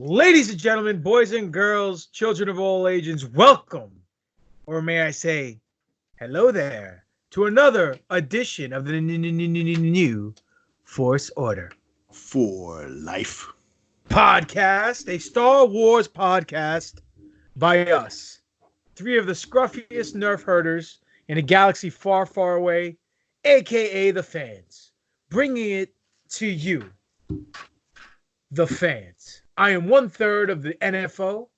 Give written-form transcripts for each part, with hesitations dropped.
Ladies and gentlemen, boys and girls, children of all ages, welcome, or may I say, hello there, to another edition of the new Force Order for life podcast, a Star Wars podcast by us, three of the scruffiest nerf herders in a galaxy far, far away, aka the fans, bringing it to you, the fans. I am 1/3 of the NFO.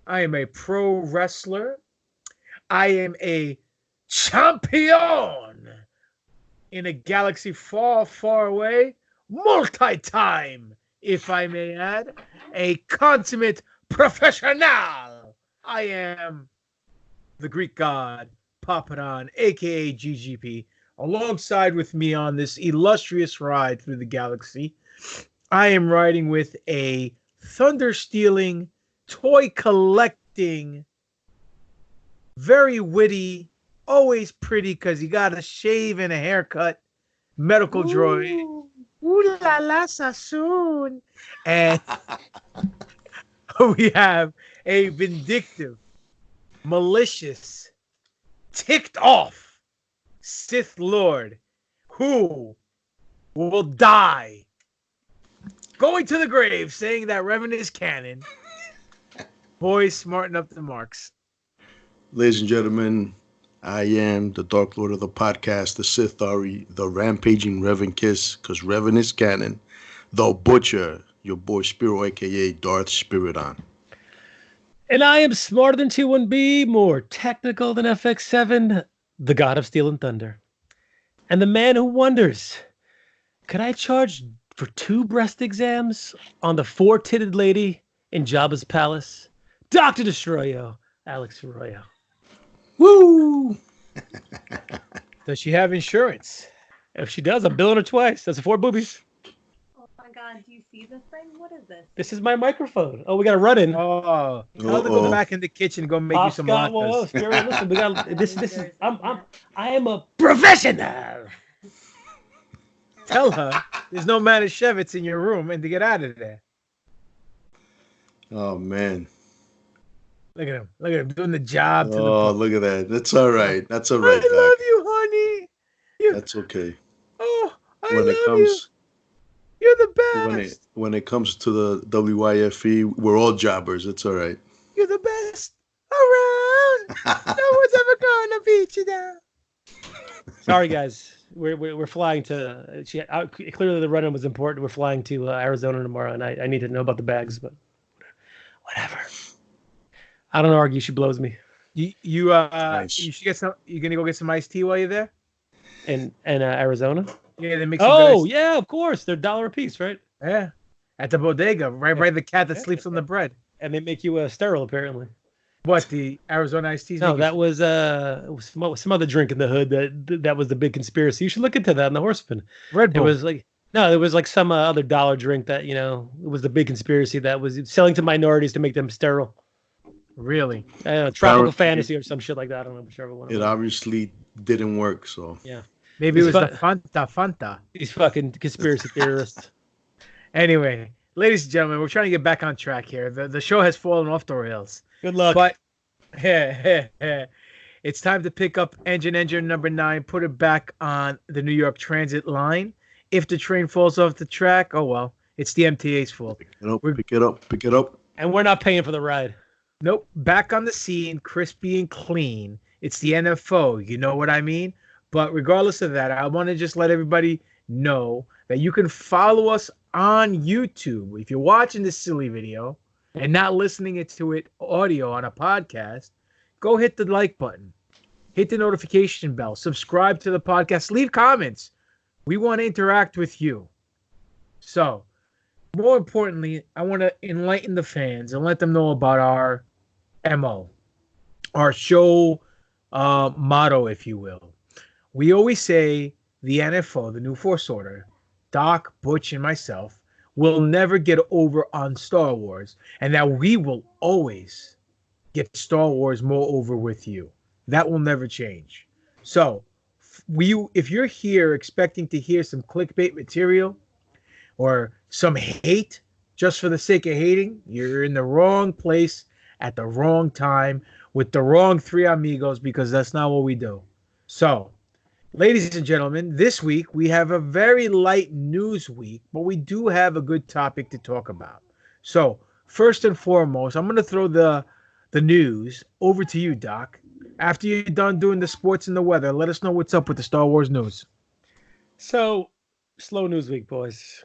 I am a pro wrestler. I am a champion in a galaxy far, far away. Multi-time, if I may add. A consummate professional. I am the Greek god, Papadon, a.k.a. GGP. Alongside with me on this illustrious ride through the galaxy, I am riding with a thunder-stealing, toy-collecting, very witty, always pretty because he got a shave and a haircut, medical droid. Ooh la la, Sassoon. And we have a vindictive, malicious, ticked off Sith Lord who will die going to the grave saying that Revan is canon. Boys, smarten up the marks. Ladies and gentlemen, I am the Dark Lord of the podcast, the Sith Ari, the rampaging Revan Kiss, because Revan is canon, the Butcher, your boy Spiro, a.k.a. Darth Spiridon. And I am smarter than 21B, more technical than FX7, the God of Steel and Thunder. And the man who wonders, could I charge for 2 breast exams on the 4-titted lady in Jabba's palace? Dr. Destroyo, Alex Arroyo. Woo! Does she have insurance? If she does, I'm billing her twice. That's 4 boobies. Oh my god, do you see this thing? What is this? This is my microphone. Oh, we got a run-in. Oh, I'll go back in the kitchen and go make you some Scott, latkes. whoa, Spiro, listen, we got this. I am a professional. Tell her there's no Manischewitz in your room and to get out of there. Oh, man. Look at him. Look at him doing the job. Oh, look at that. That's all right. That's all right, I Doc. love you, honey. That's okay. Oh, I love you. You're the best. When it comes to the WYFE, we're all jobbers. It's all right. You're the best around. No one's ever gonna beat you down. Sorry, guys. We're flying to. Clearly, the run-in was important. We're flying to Arizona tomorrow, and I need to know about the bags, but whatever. I don't argue. She blows me. Nice. You should get some. You gonna go get some iced tea while you're there? In Arizona. Yeah, they make some. Oh yeah, of course. They're $1 a piece, right? Yeah, at the bodega, right by the cat that sleeps on the bread. And they make you sterile, apparently. What, the Arizona iced teas? No, that was some other drink in the hood that was the big conspiracy. You should look into that in the Horseman. Red Bull. It was like no, it was like some other dollar drink that it was the big conspiracy that was selling to minorities to make them sterile. Really? Tropical fantasy or some shit like that. I don't know whichever one. It obviously didn't work, so yeah. Maybe it was the Fanta. These fucking conspiracy theorists. Anyway, ladies and gentlemen, we're trying to get back on track here. The show has fallen off the rails. Good luck. But it's time to pick up engine number 9, put it back on the New York Transit line. If the train falls off the track, oh well, it's the MTA's fault. Pick it up. And we're not paying for the ride. Nope, back on the scene, crispy and clean. It's the NFO, you know what I mean? But regardless of that, I want to just let everybody know that you can follow us on YouTube. If you're watching this silly video and not listening to it audio on a podcast, go hit the like button, hit the notification bell, subscribe to the podcast, leave comments. We want to interact with you. So, more importantly, I want to enlighten the fans and let them know about our MO, our show motto, if you will. We always say the NFO, the New Force Order, Doc, Butch, and myself will never get over on Star Wars, and that we will always get Star Wars more over with you. That will never change. So, if you're here expecting to hear some clickbait material or some hate just for the sake of hating, you're in the wrong place at the wrong time with the wrong three amigos, because that's not what we do. So, ladies and gentlemen, this week we have a very light news week, but we do have a good topic to talk about. So, first and foremost, I'm going to throw the news over to you, Doc. After you're done doing the sports and the weather, let us know what's up with the Star Wars news. So, slow news week, boys.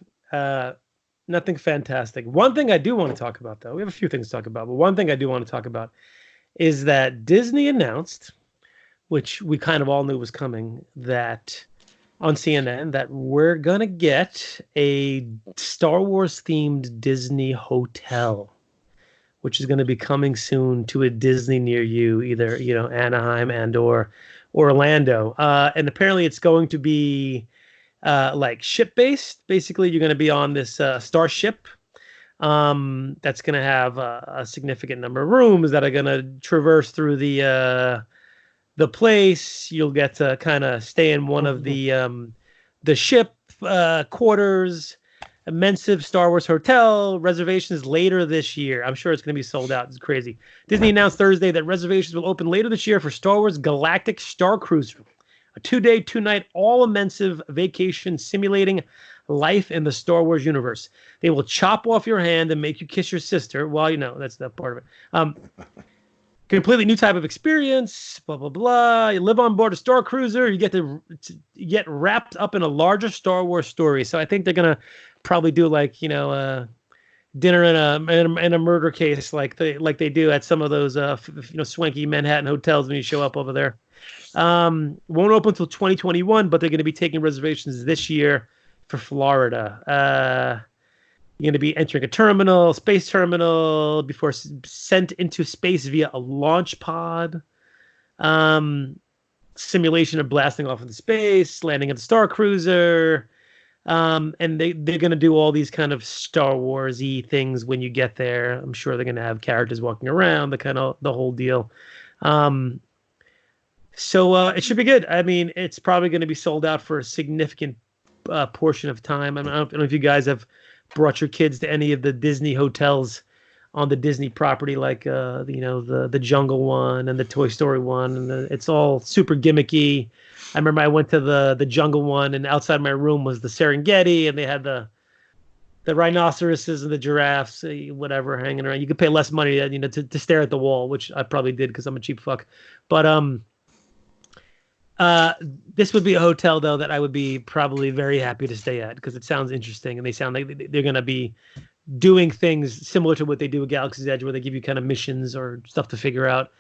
Nothing fantastic. One thing I do want to talk about, though, we have a few things to talk about, but one thing I do want to talk about is that Disney announced, which we kind of all knew was coming, that on CNN, that we're going to get a Star Wars themed Disney hotel, which is going to be coming soon to a Disney near you, either, Anaheim and or Orlando. And apparently it's going to be like ship-based. Basically, you're going to be on this starship that's going to have a significant number of rooms that are going to traverse through the place. You'll get to kind of stay in one of the ship quarters. Immensive Star Wars hotel. Reservations later this year. I'm sure it's going to be sold out. It's crazy. Disney announced Thursday that reservations will open later this year for Star Wars Galactic Star Cruiser, a 2-day, 2-night, all-immersive vacation simulating life in the Star Wars universe. They will chop off your hand and make you kiss your sister. Well, that's that part of it. Completely new type of experience, blah, blah, blah. You live on board a Star Cruiser. You get to get wrapped up in a larger Star Wars story. So I think they're going to probably do like, dinner in a murder case like they do at some of those, swanky Manhattan hotels when you show up over there. Won't open until 2021, but they're going to be taking reservations this year for Florida. You're going to be entering a space terminal, before sent into space via a launch pod. Simulation of blasting off into space, landing at the Star Cruiser. And they're going to do all these kind of Star Wars-y things when you get there. I'm sure they're going to have characters walking around, the whole deal. So it should be good. I mean, it's probably going to be sold out for a significant portion of time. I don't know if you guys have brought your kids to any of the Disney hotels on the Disney property, like the Jungle one and the Toy Story one, and it's all super gimmicky. I remember I went to the Jungle one, and outside my room was the Serengeti, and they had the rhinoceroses and the giraffes, whatever, hanging around. You could pay less money, to stare at the wall, which I probably did because I'm a cheap fuck. But this would be a hotel, though, that I would be probably very happy to stay at because it sounds interesting, and they sound like they're going to be doing things similar to what they do with Galaxy's Edge, where they give you kind of missions or stuff to figure out.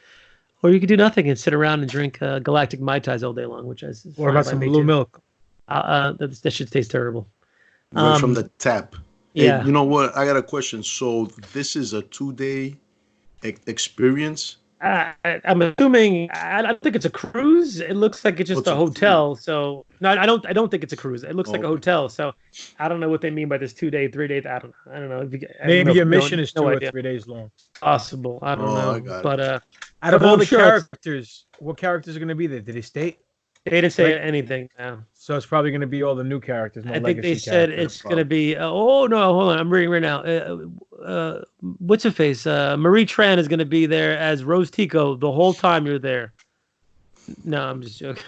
Or you could do nothing and sit around and drink galactic Mai Tais all day long, which is or about some blue milk. That should taste terrible. Right from the tap. Yeah. Hey, you know what? I got a question. So this is a 2-day experience? I'm assuming. I don't think it's a cruise. It looks like it's just a hotel. So no, I don't think it's a cruise. It looks like a hotel. So I don't know what they mean by this 2-day, 3 days. I don't know. Maybe your mission is 2 or 3 days long. Possible. I don't know. But out of all the characters, what characters are going to be there? Did they state? They didn't say anything. No. So it's probably going to be all the new characters. I think they said it's going to be. Oh no! Hold on, I'm reading right now. What's her face? Marie Tran is going to be there as Rose Tico the whole time you're there. No, I'm just joking.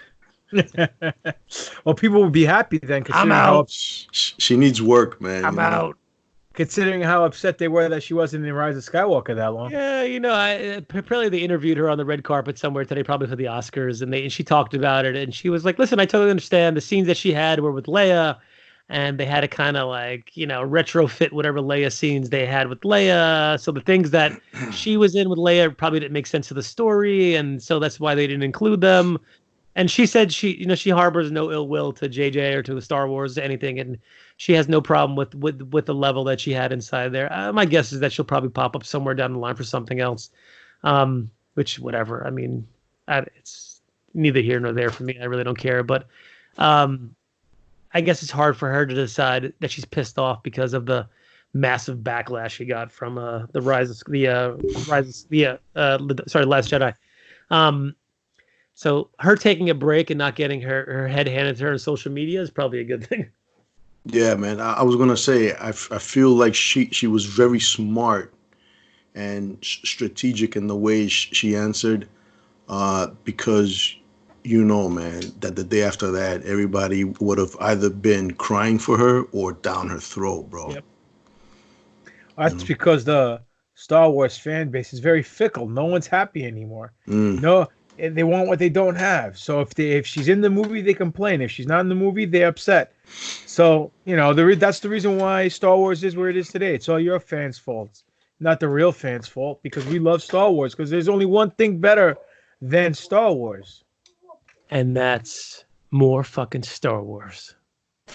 Well, people would be happy then. I'm out. She needs work, man. I'm out. Considering how upset they were that she wasn't in Rise of Skywalker that long. Yeah, apparently they interviewed her on the red carpet somewhere today, probably for the Oscars, and she talked about it, and she was like, listen, I totally understand. The scenes that she had were with Leia, and they had to kind of retrofit whatever Leia scenes they had with Leia. So the things that she was in with Leia probably didn't make sense to the story, and so that's why they didn't include them. And she said she harbors no ill will to JJ or to the Star Wars, anything, and she has no problem with the level that she had inside there. My guess is that she'll probably pop up somewhere down the line for something else, which whatever. I mean, it's neither here nor there for me. I really don't care. But I guess it's hard for her to decide that she's pissed off because of the massive backlash she got from the Last Jedi. So her taking a break and not getting her head handed to her on social media is probably a good thing. Yeah, man. I was gonna say I feel like she was very smart and strategic in the way she answered. Because you know, man, that the day after that, everybody would have either been crying for her or down her throat, bro. Yep. You That's know? because the Star Wars fan base is very fickle. No one's happy anymore. Mm. No, they want what they don't have. So if she's in the movie, they complain. If she's not in the movie, they're upset. So that's the reason why Star Wars is where it is today. It's all your fans' fault, not the real fans' fault. Because we love Star Wars. Because there's only one thing better than Star Wars. And that's more fucking Star Wars.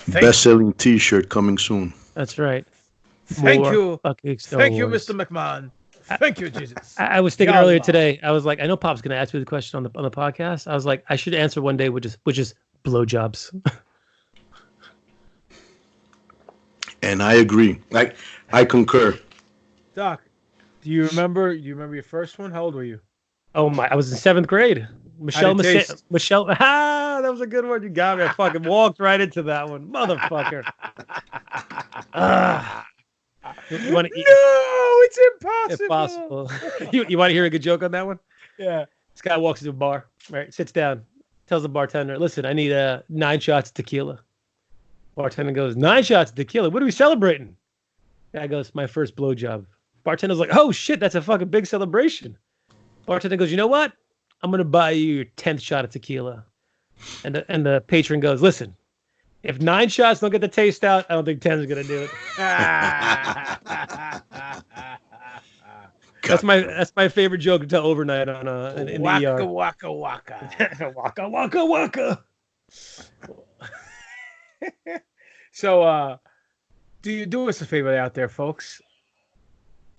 Best-selling T-shirt coming soon. That's right. Thank you. Thank you, Mr. McMahon. Thank you, Jesus. I was thinking earlier today. I was like, I know Pop's going to ask me the question on the podcast. I was like, I should answer one day, which is blowjobs. And I agree. I concur. Doc, do you remember? Your first one? How old were you? Oh my! I was in 7th grade. Michelle. That was a good one. You got me. I fucking walked right into that one, motherfucker. You want to eat? No, it's impossible. You want to hear a good joke on that one? Yeah. This guy walks into a bar, right? Sits down, tells the bartender, "Listen, I need 9 shots of tequila." Bartender goes, 9 shots of tequila. What are we celebrating? Guy goes, "My first blowjob." Bartender's like, "Oh shit, that's a fucking big celebration." Bartender goes, "You know what? I'm gonna buy you your 10th shot of tequila." And the patron goes, "Listen, if 9 shots don't get the taste out, I don't think 10 is gonna do it." That's my favorite joke to tell overnight on in waka, the ER. Waka waka Waka waka waka. So, do us a favor out there, folks.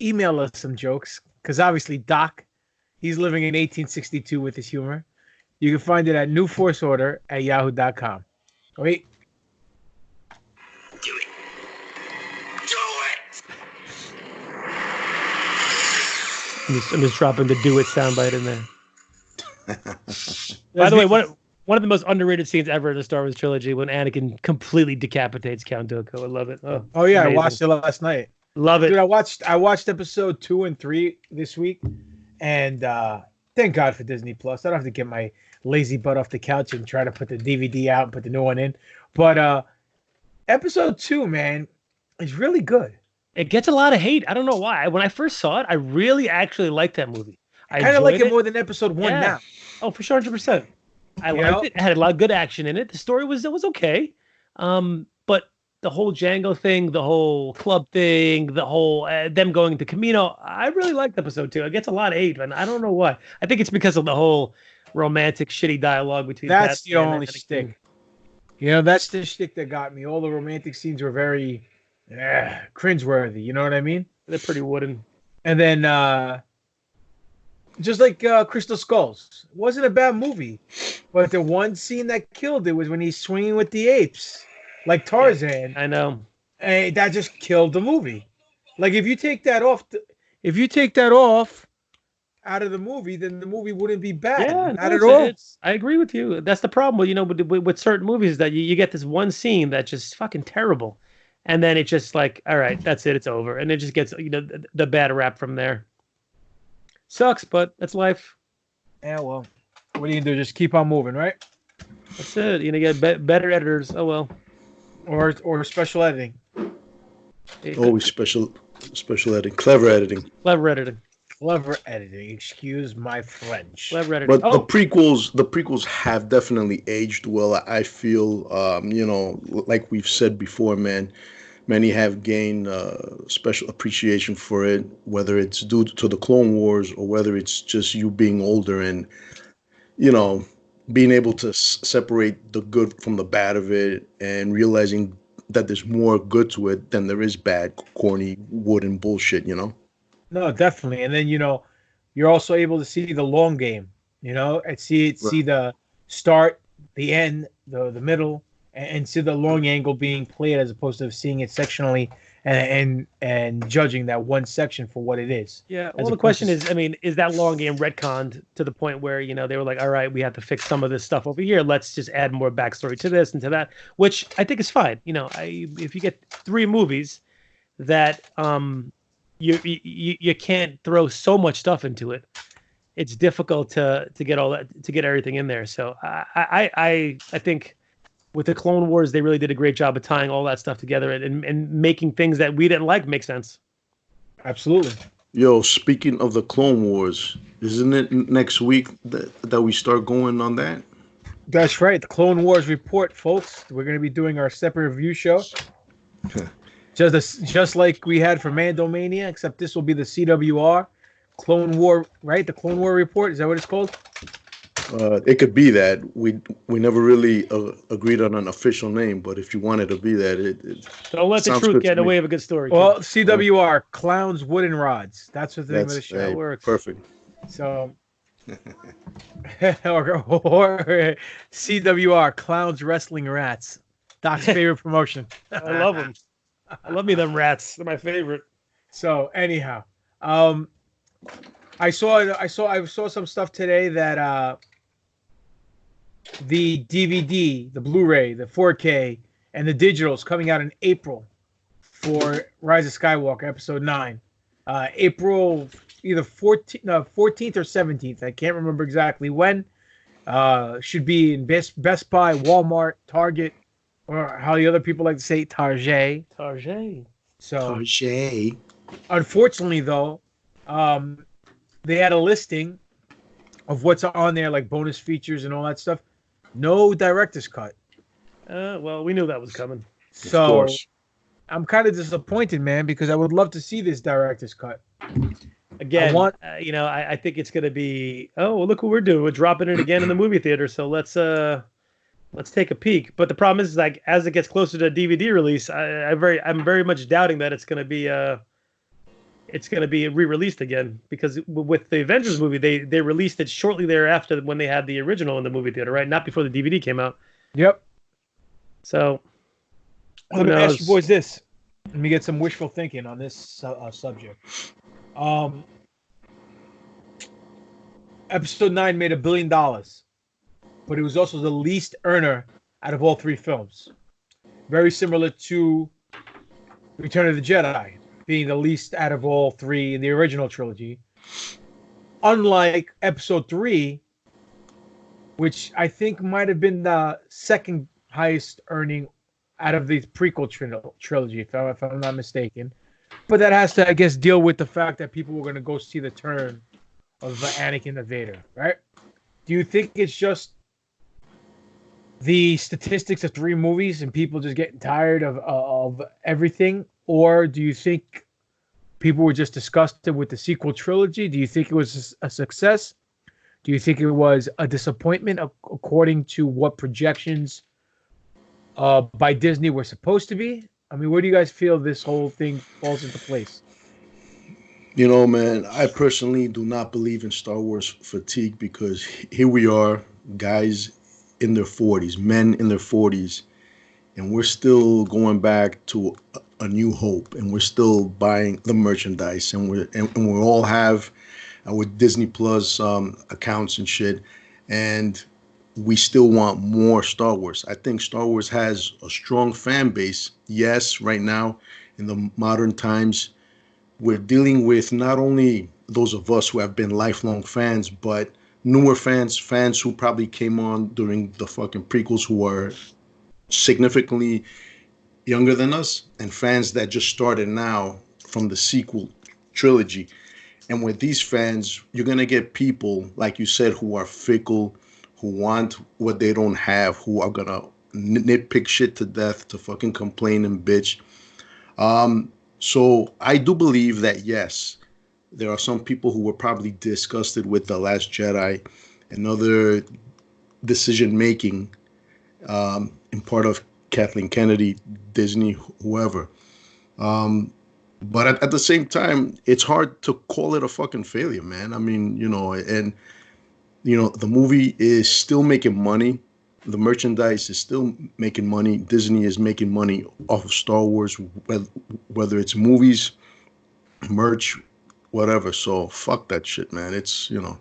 Email us some jokes, because obviously Doc, he's living in 1862 with his humor. You can find it at newforceorder@yahoo.com. Wait. Do it. I'm just dropping the "do it" soundbite in there. By the way, one of the most underrated scenes ever in the Star Wars trilogy, when Anakin completely decapitates Count Dooku. I love it. Oh yeah, amazing. I watched it last night. Love it. Dude, I watched episode 2 and 3 this week, and thank God for Disney Plus. I don't have to get my lazy butt off the couch and try to put the DVD out and put the new one in. But episode 2, man, is really good. It gets a lot of hate. I don't know why. When I first saw it, I really actually liked that movie. I kind of like it more than episode 1 now. Oh, for sure, 100%. I liked it. It had a lot of good action in it. The story was okay. But the whole Django thing, the whole club thing, the whole them going to Camino, I really liked episode 2. It gets a lot of hate, and I don't know why. I think it's because of the whole romantic, shitty dialogue between. That's the only shtick. That's the shtick that got me. All the romantic scenes were very cringeworthy. You know what I mean? They're pretty wooden. And then just like Crystal Skulls, it wasn't a bad movie, but the one scene that killed it was when he's swinging with the apes, like Tarzan. I know. And that just killed the movie. Like if you take that off out of the movie, then the movie wouldn't be bad. Yeah, not at all. I agree with you. That's the problem, with certain movies, that you get this one scene that's just fucking terrible, and then it's just like, all right, that's it, it's over, and it just gets the bad rap from there. Sucks, but that's life. Yeah, well, what are you gonna do? Just keep on moving, right? That's it. Get better editors. Oh well. Or special editing. Always special editing. Clever editing. Clever editing. Excuse my French. Clever editing. But the prequels have definitely aged well. I feel, like we've said before, man. Many have gained special appreciation for it, whether it's due to the Clone Wars or whether it's just you being older and, being able to separate the good from the bad of it and realizing that there's more good to it than there is bad, corny, wooden bullshit, No, definitely. And then, you're also able to see the long game, and see the start, the end, the middle, and see the long angle being played as opposed to seeing it sectionally and judging that one section for what it is. Yeah. Well, the question is, I mean, is that long game retconned to the point where, you know, they were like, all right, we have to fix some of this stuff over here. Let's just add more backstory to this and to that, which I think is fine. You know, if you get 3 movies that you can't throw so much stuff into it, it's difficult to get all that, to get everything in there. So I think with the Clone Wars, they really did a great job of tying all that stuff together and making things that we didn't like make sense. Absolutely. Yo, speaking of the Clone Wars, isn't it next week that we start going on that? That's right. The Clone Wars report, folks. We're going to be doing our separate review show. just like we had for Mandomania, except this will be the CWR Clone War, right? The Clone War report. Is that what it's called? It could be that. We never really agreed on an official name, but if you wanted to be that, don't let the truth get in the way of a good story. Well, CWR, Clowns, Wooden Rods. That's what the name of the show works. Perfect. So, or CWR, Clowns, Wrestling, Rats. Doc's favorite promotion. I love them. I love me them rats. They're my favorite. So anyhow, I saw some stuff today that the DVD, the Blu-ray, the 4K, and the digitals coming out in April for Rise of Skywalker Episode 9. April either 14th or 17th. I can't remember exactly when. Should be in Best Buy, Walmart, Target, or how the other people like to say, Target. Target. So, Target. Unfortunately, though, they had a listing of what's on there, like bonus features and all that stuff. No director's cut. Well, we knew that was coming. So I'm kind of disappointed, man, because I would love to see this director's cut. Again, I think it's going to be, oh, look what we're doing. We're dropping it again in the movie theater. So let's take a peek. But the problem is, like, as it gets closer to DVD release, I'm very much doubting that it's going to be re-released again, because with the Avengers movie, they released it shortly thereafter when they had the original in the movie theater, right? Not before the DVD came out. Yep. So let me ask you boys this. Let me get some wishful thinking on this subject. Episode 9 made $1 billion, but it was also the least earner out of all 3 films. Very similar to Return of the Jedi being the least out of all 3 in the original trilogy. Unlike Episode 3, which I think might have been the second highest earning out of the prequel trilogy, if I'm not mistaken. But that has to, I guess, deal with the fact that people were going to go see the turn of Anakin and Vader, right? Do you think it's just the statistics of 3 movies and people just getting tired of everything? Or do you think people were just disgusted with the sequel trilogy? Do you think it was a success? Do you think it was a disappointment according to what projections by Disney were supposed to be? I mean, where do you guys feel this whole thing falls into place? You know, man, I personally do not believe in Star Wars fatigue, because here we are, guys in their 40s, men in their 40s, and we're still going back to A New Hope, and we're still buying the merchandise, and we all have our Disney Plus accounts and shit, and we still want more Star Wars. I think Star Wars has a strong fan base. Yes, right now in the modern times, we're dealing with not only those of us who have been lifelong fans, but newer fans who probably came on during the fucking prequels, who are significantly younger than us, and fans that just started now from the sequel trilogy. And with these fans, you're going to get people, like you said, who are fickle, who want what they don't have, who are going to nitpick shit to death, to fucking complain and bitch. So I do believe that, yes, there are some people who were probably disgusted with The Last Jedi and other decision-making in part of Kathleen Kennedy, Disney, whoever. But at the same time, it's hard to call it a fucking failure, man. I mean, the movie is still making money. the merchandise is still making money. Disney is making money off of Star Wars, whether it's movies, merch, whatever. So fuck that shit, man. It's, you know.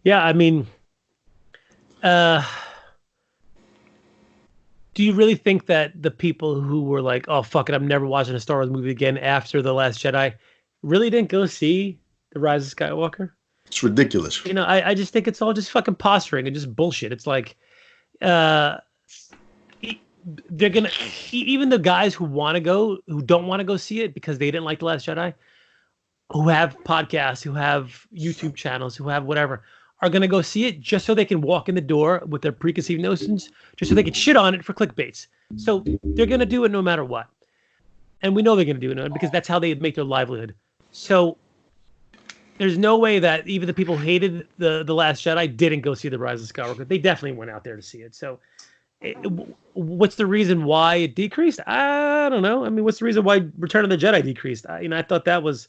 Yeah, I mean, do you really think that the people who were like, oh, fuck it, I'm never watching a Star Wars movie again after The Last Jedi really didn't go see The Rise of Skywalker? It's ridiculous. You know, I just think it's all just fucking posturing and just bullshit. It's like, they're going to, even the guys who don't want to go see it because they didn't like The Last Jedi, who have podcasts, who have YouTube channels, who have whatever, are going to go see it just so they can walk in the door with their preconceived notions, just so they can shit on it for clickbaits. So they're going to do it no matter what. And we know they're going to do it because that's how they make their livelihood. So there's no way that even the people who hated the Last Jedi didn't go see The Rise of Skywalker. They definitely went out there to see it. So what's the reason why it decreased? I don't know. I mean, what's the reason why Return of the Jedi decreased? I thought that was...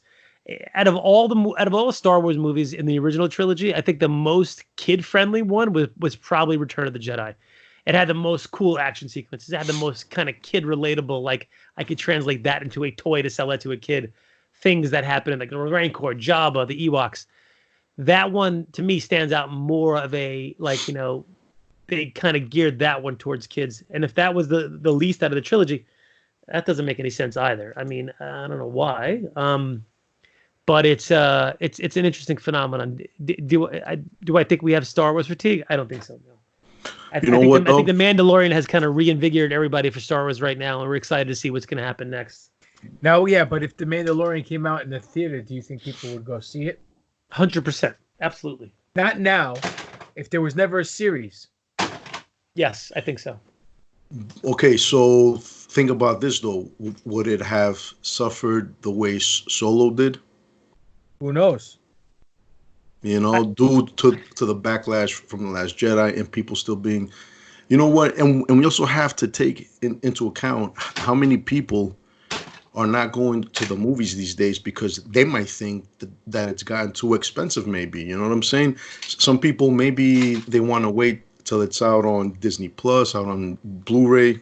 Out of all the Star Wars movies in the original trilogy, I think the most kid-friendly one was probably Return of the Jedi. It had the most cool action sequences. It had the most kind of kid-relatable, like I could translate that into a toy to sell that to a kid. Things that happen in like the Rancor, Jabba, the Ewoks. That one to me stands out more of a like, you know, they kind of geared that one towards kids. And if that was the least out of the trilogy, that doesn't make any sense either. I mean, I don't know why. But it's an interesting phenomenon. Do I think we have Star Wars fatigue? I don't think so. No. I think The Mandalorian has kind of reinvigorated everybody for Star Wars right now, and we're excited to see what's going to happen next. No, yeah, but if The Mandalorian came out in the theater, do you think people would go see it? 100%, absolutely. Not now. If there was never a series. Yes, I think so. Okay, so think about this though. Would it have suffered the way Solo did? Who knows? You know, due to the backlash from The Last Jedi and people still being, you know what? And we also have to take into account how many people are not going to the movies these days because they might think that it's gotten too expensive maybe. You know what I'm saying? Some people, maybe they want to wait till it's out on Disney Plus, out on Blu-ray.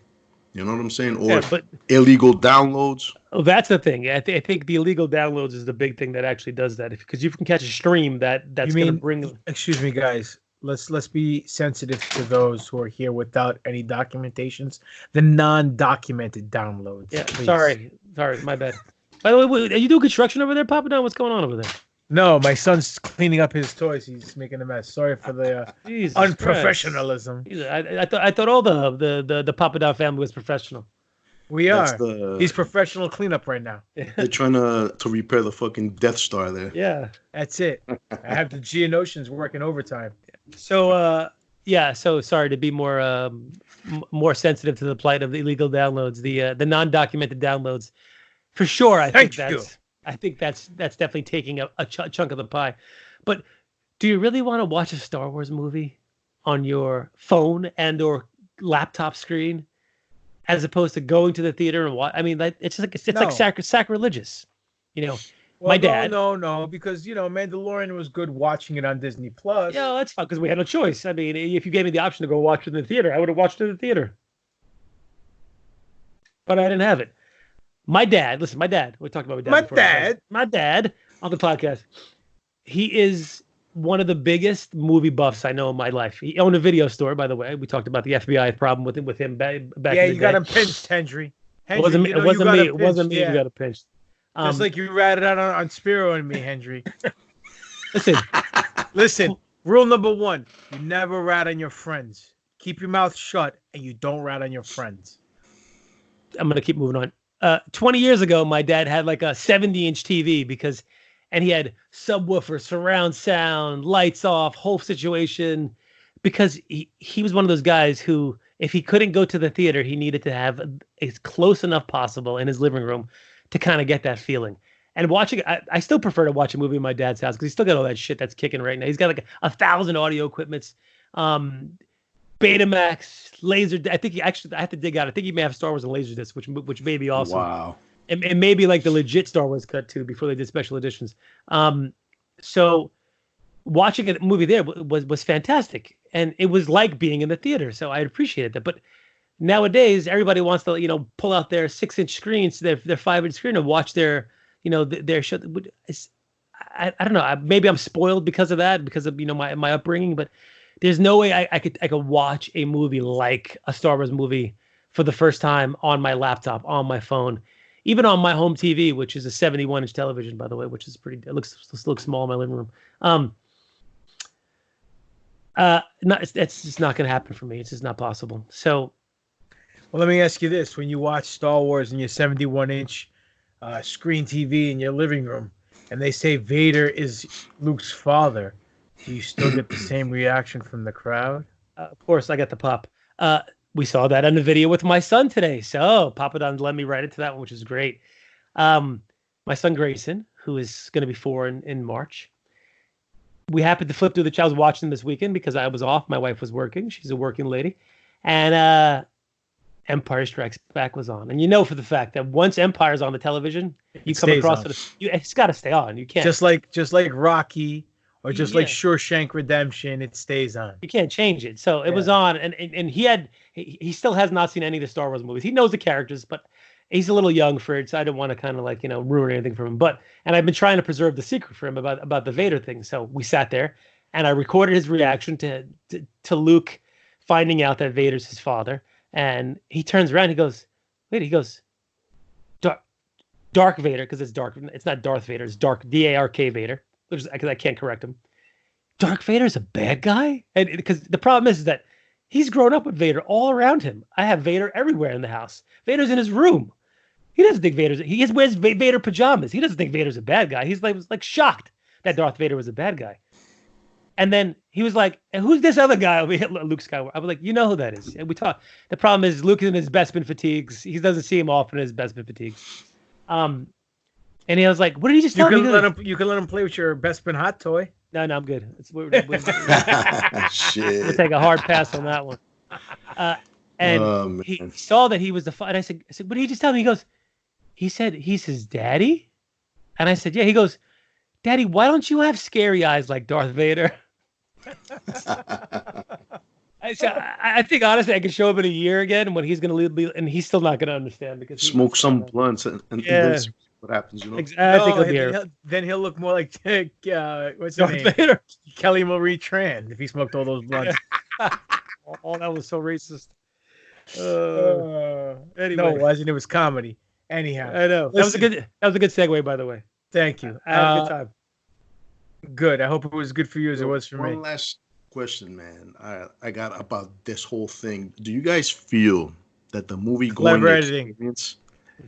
You know what I'm saying? Or illegal downloads. Oh, that's the thing. I think the illegal downloads is the big thing that actually does that. Because you can catch a stream that's going to bring... Excuse me, guys. Let's be sensitive to those who are here without any documentations. The non-documented downloads. Yeah, please. Sorry, my bad. By the way, are you doing construction over there, Papadon? What's going on over there? No, my son's cleaning up his toys. He's making a mess. Sorry for the unprofessionalism. I thought all the Papadon family was professional. We are. He's professional cleanup right now. They're trying to repair the fucking Death Star there. Yeah, that's it. I have the Geonosians working overtime. So so sorry to be more sensitive to the plight of the illegal downloads, the non-documented downloads. For sure, I think that's definitely taking a chunk of the pie. But do you really want to watch a Star Wars movie on your phone and or laptop screen, as opposed to going to the theater and watch? I mean, it's like sacrilegious, you know. Well, my dad. No, because Mandalorian was good watching it on Disney Plus. Yeah, that's fine because we had no choice. I mean, if you gave me the option to go watch it in the theater, I would have watched it in the theater. But I didn't have it. My dad. We talked about my dad. My dad on the podcast. He is one of the biggest movie buffs I know in my life. He owned a video store, by the way. We talked about the FBI problem with him back in the day. Yeah, you got him pinched, Hendry. It wasn't me. It wasn't me who got him pinched. Just like you ratted out on Spiro and me, Hendry. Listen. Rule number 1: you never rat on your friends. Keep your mouth shut, and you don't rat on your friends. I'm gonna keep moving on. 20 years ago, my dad had like a 70-inch TV and he had subwoofer, surround sound, lights off, whole situation, because he was one of those guys who, if he couldn't go to the theater, he needed to have as close enough possible in his living room to kind of get that feeling. And watching, I still prefer to watch a movie in my dad's house because he's still got all that shit that's kicking right now. He's got like 1,000 audio equipments, Betamax, laser. I think I have to dig out. I think he may have Star Wars and Laserdisc, which may be awesome. Wow. And maybe like the legit Star Wars cut too before they did special editions. So watching a movie there was fantastic. and it was like being in the theater. So I appreciated that. But nowadays, everybody wants to, pull out their 6-inch screens, their 5-inch screen, and watch their, their show. I don't know. Maybe I'm spoiled because of that, because of my upbringing. But there's no way I could watch a movie like a Star Wars movie for the first time on my laptop, on my phone, even on my home TV, which is a 71-inch television, by the way, which is it looks small in my living room. It's just not going to happen for me. It's just not possible. So, well, let me ask you this: when you watch Star Wars in your 71-inch screen TV in your living room, and they say Vader is Luke's father, do you still get the same reaction from the crowd? Of course, I got the pop. We saw that in the video with my son today. So Papadon let me right into that one, which is great. My son Grayson, who is going to be 4 in March. We happened to flip through I was watching this weekend because I was off. My wife was working. She's a working lady. And Empire Strikes Back was on. And for the fact that once Empire's on the television, you come across it's got to stay on. You can't. Just like Rocky or just like Shawshank Redemption, it stays on. You can't change it. So it was on. And he still has not seen any of the Star Wars movies. He knows the characters, but he's a little young for it, so I didn't want to kind of ruin anything for him. And I've been trying to preserve the secret for him about the Vader thing. So we sat there, and I recorded his reaction to Luke finding out that Vader's his father. And he turns around, he goes, Dark Vader, because it's dark. It's not Darth Vader, it's Dark, D-A-R-K Vader, because I can't correct him. Dark Vader's a bad guy? And because the problem is that he's grown up with Vader all around him. I have Vader everywhere in the house. Vader's in his room. He doesn't think he wears Vader pajamas. He doesn't think Vader's a bad guy. He's like shocked that Darth Vader was a bad guy. And then he was like, and who's this other guy over here? Luke Skywalker. I was like, you know who that is. And we talked. The problem is Luke is in his Bespin fatigues. He doesn't see him often in his Bespin fatigues. And he was like, what did he just tell me? You can let him play with your Bespin hot toy. No, I'm good. Shit. We'll take a hard pass on that one. And he saw that he was the father. And I said, what did he just tell me? He said he's his daddy? And I said, yeah. He goes, Daddy, why don't you have scary eyes like Darth Vader? I think honestly I could show him in a year again when he's going to be, and he's still not going to understand because smoke some blunts and what happens, Exactly. Then he'll look more like what's Darth his name? Vader. Kelly Marie Tran if he smoked all those blunts. Oh, that was so racist. Anyway. No, it wasn't. It was comedy. Anyhow, I know. That was a good segue, by the way. Thank you. I had a good time. Good. I hope it was good for you as it was for me. One last question, man. I got about this whole thing. Do you guys feel that the movie going experience,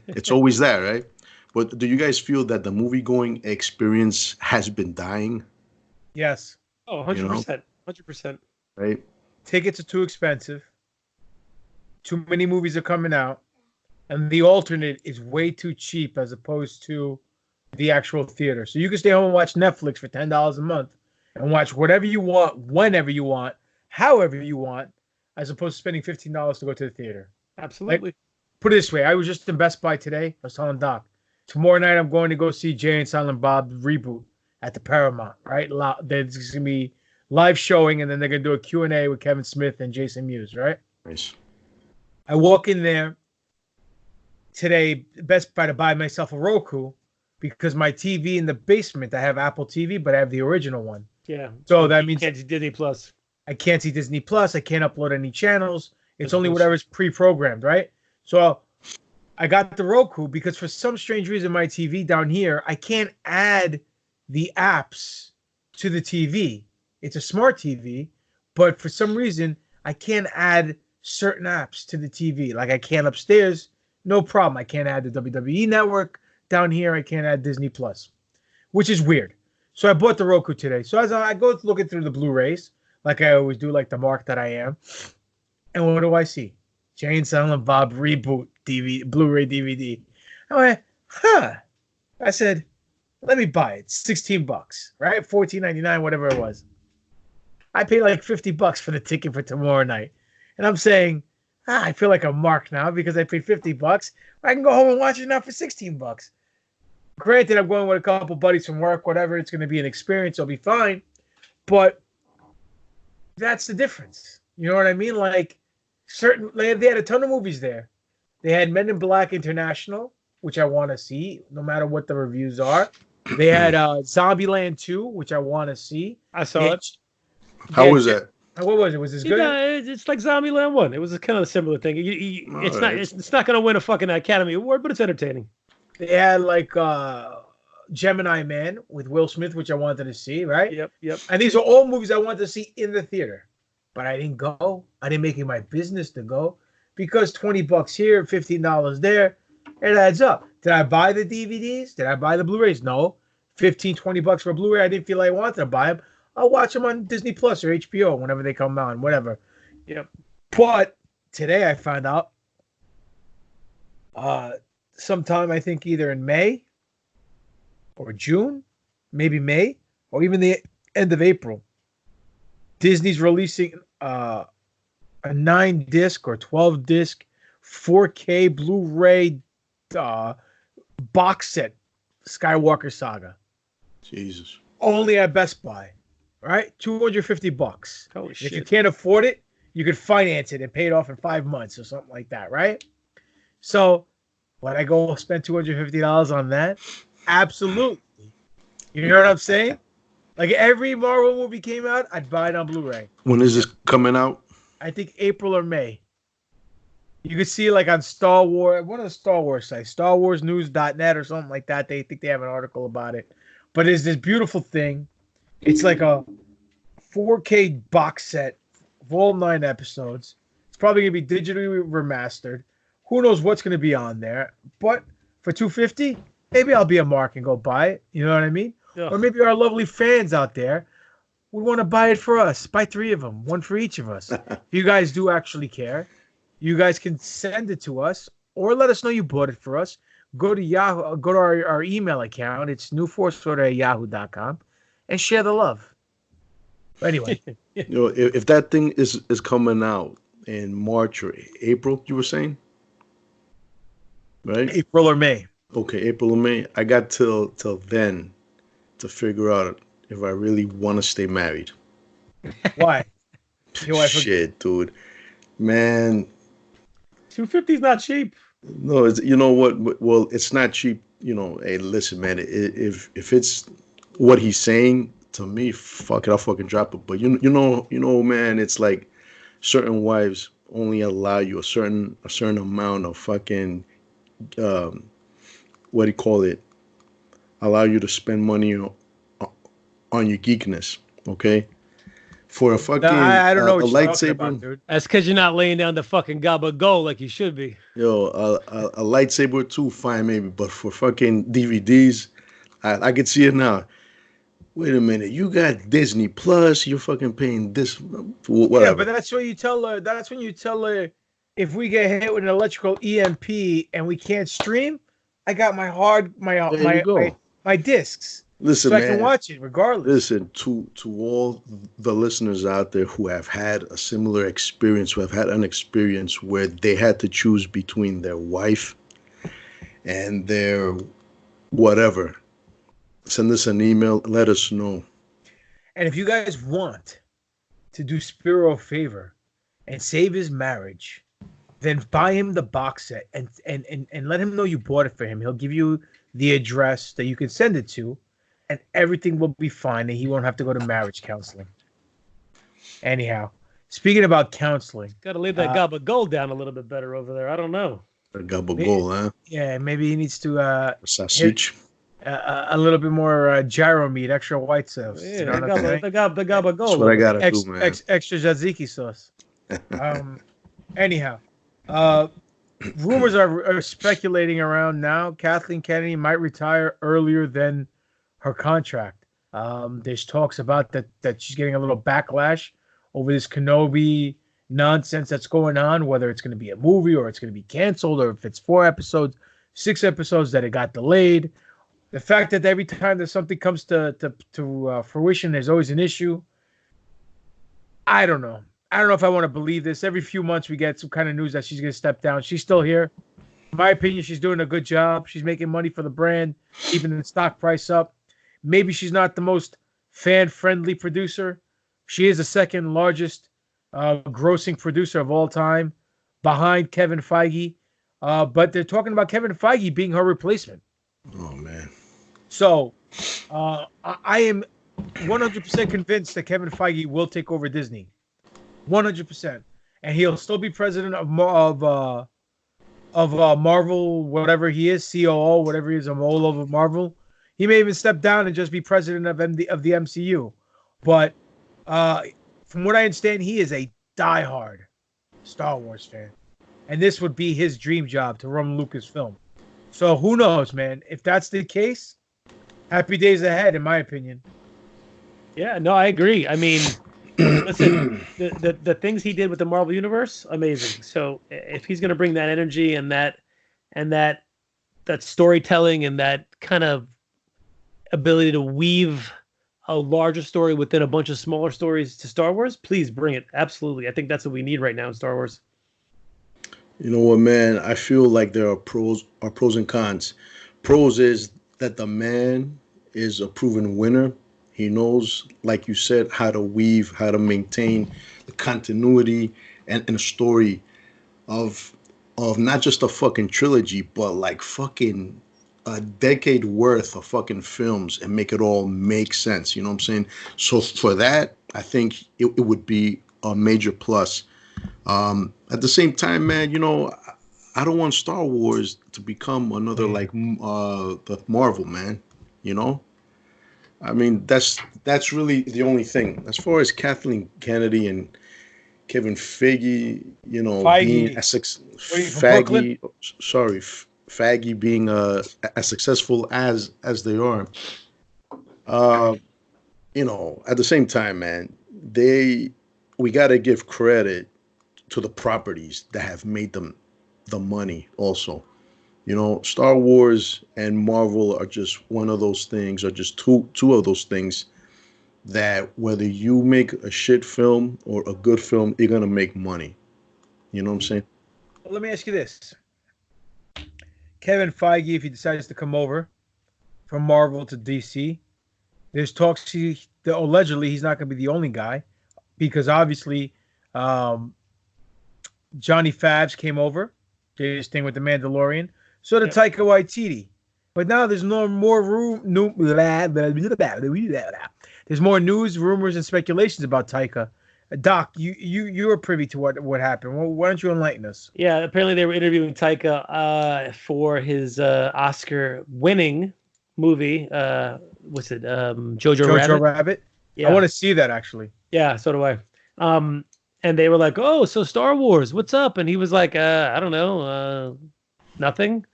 it's always that, right? But do you guys feel that the movie going experience has been dying? Yes. Oh, 100%. 100%. Right? Tickets are too expensive. Too many movies are coming out. And the alternate is way too cheap as opposed to the actual theater. So you can stay home and watch Netflix for $10 a month and watch whatever you want, whenever you want, however you want, as opposed to spending $15 to go to the theater. Absolutely. Like, put it this way. I was just in Best Buy today. I was telling Doc, tomorrow night I'm going to go see Jay and Silent Bob reboot at the Paramount, right? There's going to be live showing, and then they're going to do a Q&A with Kevin Smith and Jason Mewes, right? Nice. I walk in there today, Best Buy, to buy myself a Roku because my TV in the basement, I have Apple TV, but I have the original one. Yeah. So that means you can't see Disney Plus. I can't see Disney Plus. I can't upload any channels. It's only whatever's pre-programmed, right? So I got the Roku because for some strange reason, my TV down here, I can't add the apps to the TV. It's a smart TV, but for some reason, I can't add certain apps to the TV. Like I can upstairs, no problem. I can't add the WWE Network. Down here, I can't add Disney Plus, which is weird. So I bought the Roku today. So as I go looking through the Blu-rays, like I always do, like the mark that I am, and what do I see? Jay and Silent Bob reboot DVD, Blu-ray DVD. I went, I said, let me buy it. $16, right? $14.99, whatever it was. I paid like $50 for the ticket for tomorrow night. And I'm saying, I feel like a mark now because I paid $50. I can go home and watch it now for $16. Granted, I'm going with a couple buddies from work, whatever. It's going to be an experience. It'll be fine. But That's the difference. You know what I mean? Like they had a ton of movies there. They had Men in Black International, which I want to see, no matter what the reviews are. They had Zombieland 2, which I want to see. I saw it. How was that? What was it? Was this good? It's like Zombieland 1. It was a kind of a similar thing. It's not going to win a fucking Academy Award, but it's entertaining. They had like Gemini Man with Will Smith, which I wanted to see, right? Yep. And these are all movies I wanted to see in the theater, but I didn't go. I didn't make it my business to go because $20 here, $15 there, it adds up. Did I buy the DVDs? Did I buy the Blu-rays? No. $15-$20 for a Blu-ray. I didn't feel like I wanted to buy them. I'll watch them on Disney Plus or HBO whenever they come on, whatever. Yep. But today I found out sometime, I think either in May or June, maybe May, or even the end of April, Disney's releasing a 9-disc or 12-disc 4K Blu-ray box set Skywalker Saga. Jesus. Only at Best Buy. Right? $250. Holy shit. If you can't afford it, you could finance it and pay it off in 5 months or something like that, right? So, would I go spend $250 on that? Absolutely. You know what I'm saying? Like every Marvel movie came out, I'd buy it on Blu-ray. When is this coming out? I think April or May. You could see like on Star Wars, one of the Star Wars sites, StarWarsNews.net or something like that. They think they have an article about it. But it's this beautiful thing. It's like a 4K box set of all 9 episodes. It's probably going to be digitally remastered. Who knows what's going to be on there. But for $250, maybe I'll be a mark and go buy it. You know what I mean? Yeah. Or maybe our lovely fans out there would want to buy it for us. Buy 3 of them, 1 for each of us. If you guys do actually care, you guys can send it to us or let us know you bought it for us. Go to Yahoo. Go to our email account. It's newforceorder@yahoo.com. And share the love. But anyway. If that thing is coming out in March or April, you were saying? Right? April or May. Okay, April or May. I got till then to figure out if I really want to stay married. Why? Shit, dude. Man. $250 is not cheap. No, you know what? Well, it's not cheap. You know, hey, listen, man. If it's what he's saying to me, fuck it, I'll fucking drop it. But you know, man, it's like certain wives only allow you a certain amount of fucking what do you call it? Allow you to spend money on your geekness, okay? For a fucking I don't know what a you're lightsaber, about, dude. That's because you're not laying down the fucking gabagool like you should be. Yo, a lightsaber too, fine maybe, but for fucking DVDs, I could see it now. Wait a minute, you got Disney Plus, you're fucking paying this, whatever. Yeah, but that's what you tell her. That's when you tell her, if we get hit with an electrical EMP and we can't stream, I got my discs. Listen, so man, I can watch it regardless. Listen, to all the listeners out there who have had a similar experience, who have had an experience where they had to choose between their wife and their whatever, send us an email, let us know. And if you guys want to do Spiro a favor and save his marriage, then buy him the box set and let him know you bought it for him. He'll give you the address that you can send it to, and everything will be fine, and he won't have to go to marriage counseling. Anyhow, speaking about counseling. Got to leave that gabagool down a little bit better over there. I don't know. A gabagool, huh? Yeah, maybe he needs to sausage. A little bit more gyro meat, extra white sauce. Yeah, you know what I'm saying? the gabagool. That's what I gotta do, man. Extra tzatziki sauce. Anyhow, rumors are speculating around now. Kathleen Kennedy might retire earlier than her contract. There's talks about that she's getting a little backlash over this Kenobi nonsense that's going on, whether it's going to be a movie or it's going to be canceled, or if it's 4 episodes, 6 episodes that it got delayed. The fact that every time that something comes to fruition, there's always an issue. I don't know. I don't know if I want to believe this. Every few months we get some kind of news that she's going to step down. She's still here. In my opinion, she's doing a good job. She's making money for the brand, keeping the stock price up. Maybe she's not the most fan-friendly producer. She is the second largest grossing producer of all time, behind Kevin Feige. But they're talking about Kevin Feige being her replacement. Oh man. So I am 100% convinced that Kevin Feige will take over Disney. 100%, and he'll still be president of Marvel, whatever he is, COO, whatever he is, all over Marvel. He may even step down and just be president of the MCU. But from what I understand, he is a diehard Star Wars fan, and this would be his dream job to run Lucasfilm. So who knows, man? If that's the case, happy days ahead, in my opinion. Yeah, no, I agree. I mean, listen, the things he did with the Marvel Universe, amazing. So if he's going to bring that energy and that storytelling and that kind of ability to weave a larger story within a bunch of smaller stories to Star Wars, please bring it. Absolutely. I think that's what we need right now in Star Wars. You know what, man? I feel like there are pros and cons. Pros is that the man is a proven winner. He knows, like you said, how to weave, how to maintain the continuity and a story of not just a fucking trilogy, but like fucking a decade worth of fucking films and make it all make sense. You know what I'm saying? So for that, I think it would be a major plus. At the same time, man, you know, I don't want Star Wars to become another like the Marvel, man. You know, I mean that's really the only thing. As far as Kathleen Kennedy and Kevin Feige, you know, being Feige being as successful as they are, you know, at the same time, man, we got to give credit to the properties that have made them the money also. You know, Star Wars and Marvel are just one of those things, or just two of those things that whether you make a shit film or a good film, you're going to make money. You know what I'm saying? Well, let me ask you this. Kevin Feige, if he decides to come over from Marvel to DC, there's talks allegedly he's not going to be the only guy, because obviously Johnny Favs came over, did his thing with The Mandalorian. So did Taika Waititi. But now there's no more there's more news, rumors, and speculations about Taika. Doc, you were privy to what happened. Well, why don't you enlighten us? Yeah, apparently they were interviewing Taika for his Oscar-winning movie. What's it? Jojo Rabbit. Yeah. I want to see that, actually. Yeah, so do I. And they were like, "Oh, so Star Wars, what's up?" And he was like, "I don't know, nothing."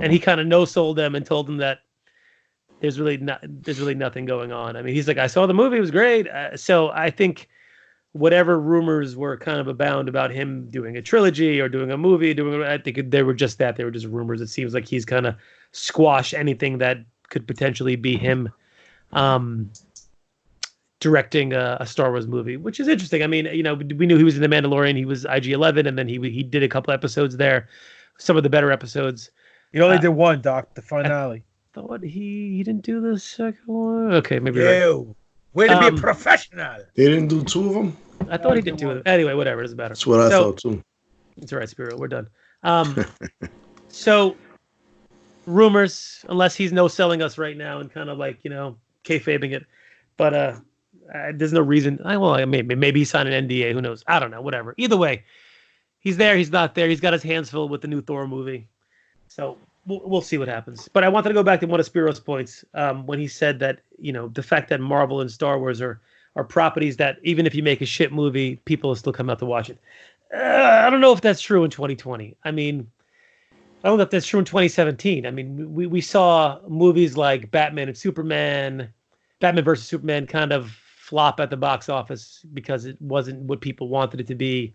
And he kind of no-sold them and told them that there's really nothing going on. I mean, he's like, "I saw the movie; it was great." So I think whatever rumors were kind of abound about him doing a trilogy or doing a movie, I think they were just that. They were just rumors. It seems like he's kind of squashed anything that could potentially be him directing a Star Wars movie, which is interesting. I mean, you know, we knew he was in The Mandalorian. He was IG-11, and then he did a couple episodes there, some of the better episodes. He only did one, Doc, the finale. I thought he didn't do the second one. Okay, maybe you're right. Way to be a professional. They didn't do two of them? I thought he did two of them. Anyway, whatever, it doesn't matter. That's what I thought too. It's all right, Spiro. We're done. So, rumors, unless he's no-selling us right now and kind of like, you know, kayfabing it. But there's no reason. Maybe he signed an NDA. Who knows? I don't know. Whatever. Either way, he's there. He's not there. He's got his hands full with the new Thor movie. So we'll see what happens. But I wanted to go back to one of Spiro's points when he said that, you know, the fact that Marvel and Star Wars are properties that even if you make a shit movie, people will still come out to watch it. I don't know if that's true in 2020. I mean, I don't know if that's true in 2017. I mean, we saw movies like Batman versus Superman kind of flop at the box office because it wasn't what people wanted it to be.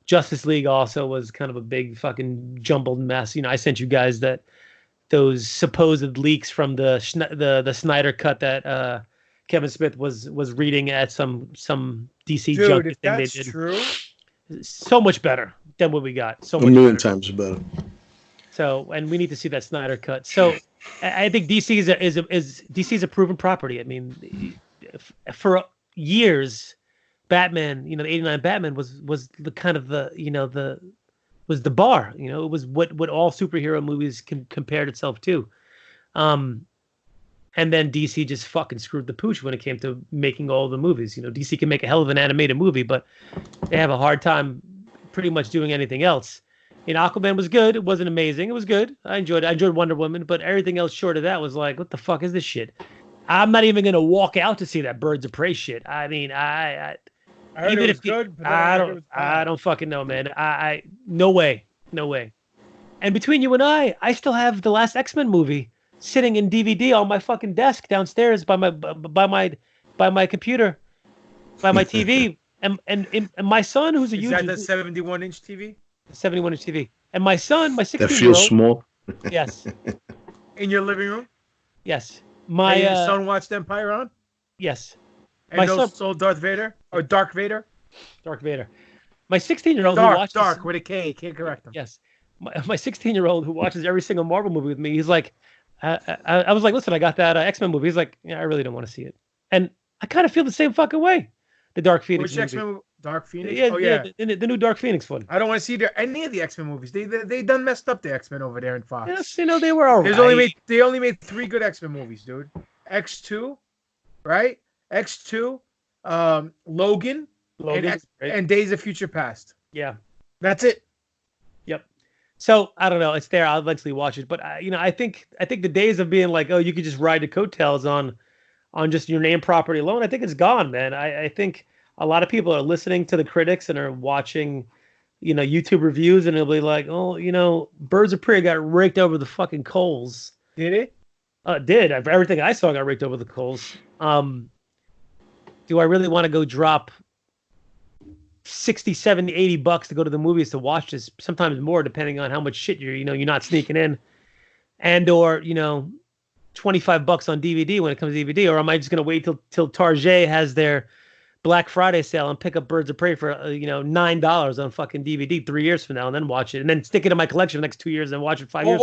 Justice League also was kind of a big fucking jumbled mess. You know, I sent you guys those supposed leaks from the Snyder cut that Kevin Smith was reading at some DC junk thing they did. True, so much better than what we got. So much a million times better. So, and we need to see that Snyder cut. So, I think DC is a proven property. I mean, for years, Batman, the '89 Batman was the kind of was the bar. It was what all superhero movies compared itself to. And then DC just fucking screwed the pooch when it came to making all the movies. DC can make a hell of an animated movie, but they have a hard time pretty much doing anything else. Aquaman was good. It wasn't amazing. It was good. I enjoyed Wonder Woman, but everything else short of that was like, what the fuck is this shit? I'm not even gonna walk out to see that Birds of Prey shit. I mean, I heard even it was if good, but I don't fucking know, man. No way. And between you and I still have the last X-Men movie sitting in DVD on my fucking desk downstairs by my computer, by my TV, and my son, who's a huge... Is that the 71-inch TV? 71-inch TV. And my son, my 16-year-old... That feels small. Yes. In your living room? Yes. And your son watched Empire on? Yes. And so Darth Vader? Or Dark Vader? Dark Vader. My 16-year-old who watches... Dark, with a K. You can't correct him. Yes. My 16-year-old who watches every single Marvel movie with me, he's like... I was like, listen, I got that X-Men movie. He's like, yeah, I really don't want to see it. And I kind of feel the same fucking way. The Dark Phoenix Which X-Men movie? Dark Phoenix? Yeah. The new Dark Phoenix one. I don't want to see any of the X-Men movies. They done messed up the X-Men over there in Fox. Yes, they were all right. They only made 3 good X-Men movies, dude. X2, right? X2, Logan, and Days of Future Past. Yeah. That's it. Yep. So I don't know. It's there. I'll eventually watch it, but I think the days of being like, oh, you could just ride the coattails on just your name property alone, I think it's gone, man. I think a lot of people are listening to the critics and are watching, YouTube reviews, and they'll be like, oh, Birds of Prey got raked over the fucking coals. Did it? Did. Everything I saw got raked over the coals. Do I really want to go drop $60, $70, $80 to go to the movies to watch this? Sometimes more, depending on how much shit you're not sneaking in, and or $25 on DVD when it comes to DVD, or am I just gonna wait till Target has their Black Friday sale and pick up Birds of Prey for $9 on fucking DVD 3 years from now, and then watch it, and then stick it in my collection for the next 2 years and watch it 5 years.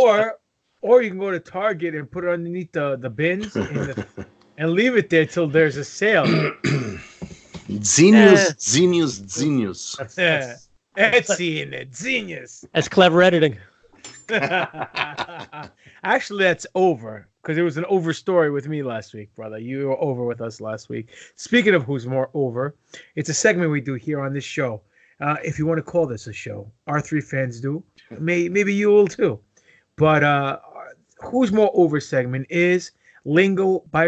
Or you can go to Target and put it underneath the bins and leave it there till there's a sale. Genius. Genius. That's clever editing. Actually, that's over, because it was an over story with me last week, brother. You were over with us last week. Speaking of who's more over, it's a segment we do here on this show. If you want to call this a show, our 3 fans do. Maybe you will too. But who's more over segment is lingo by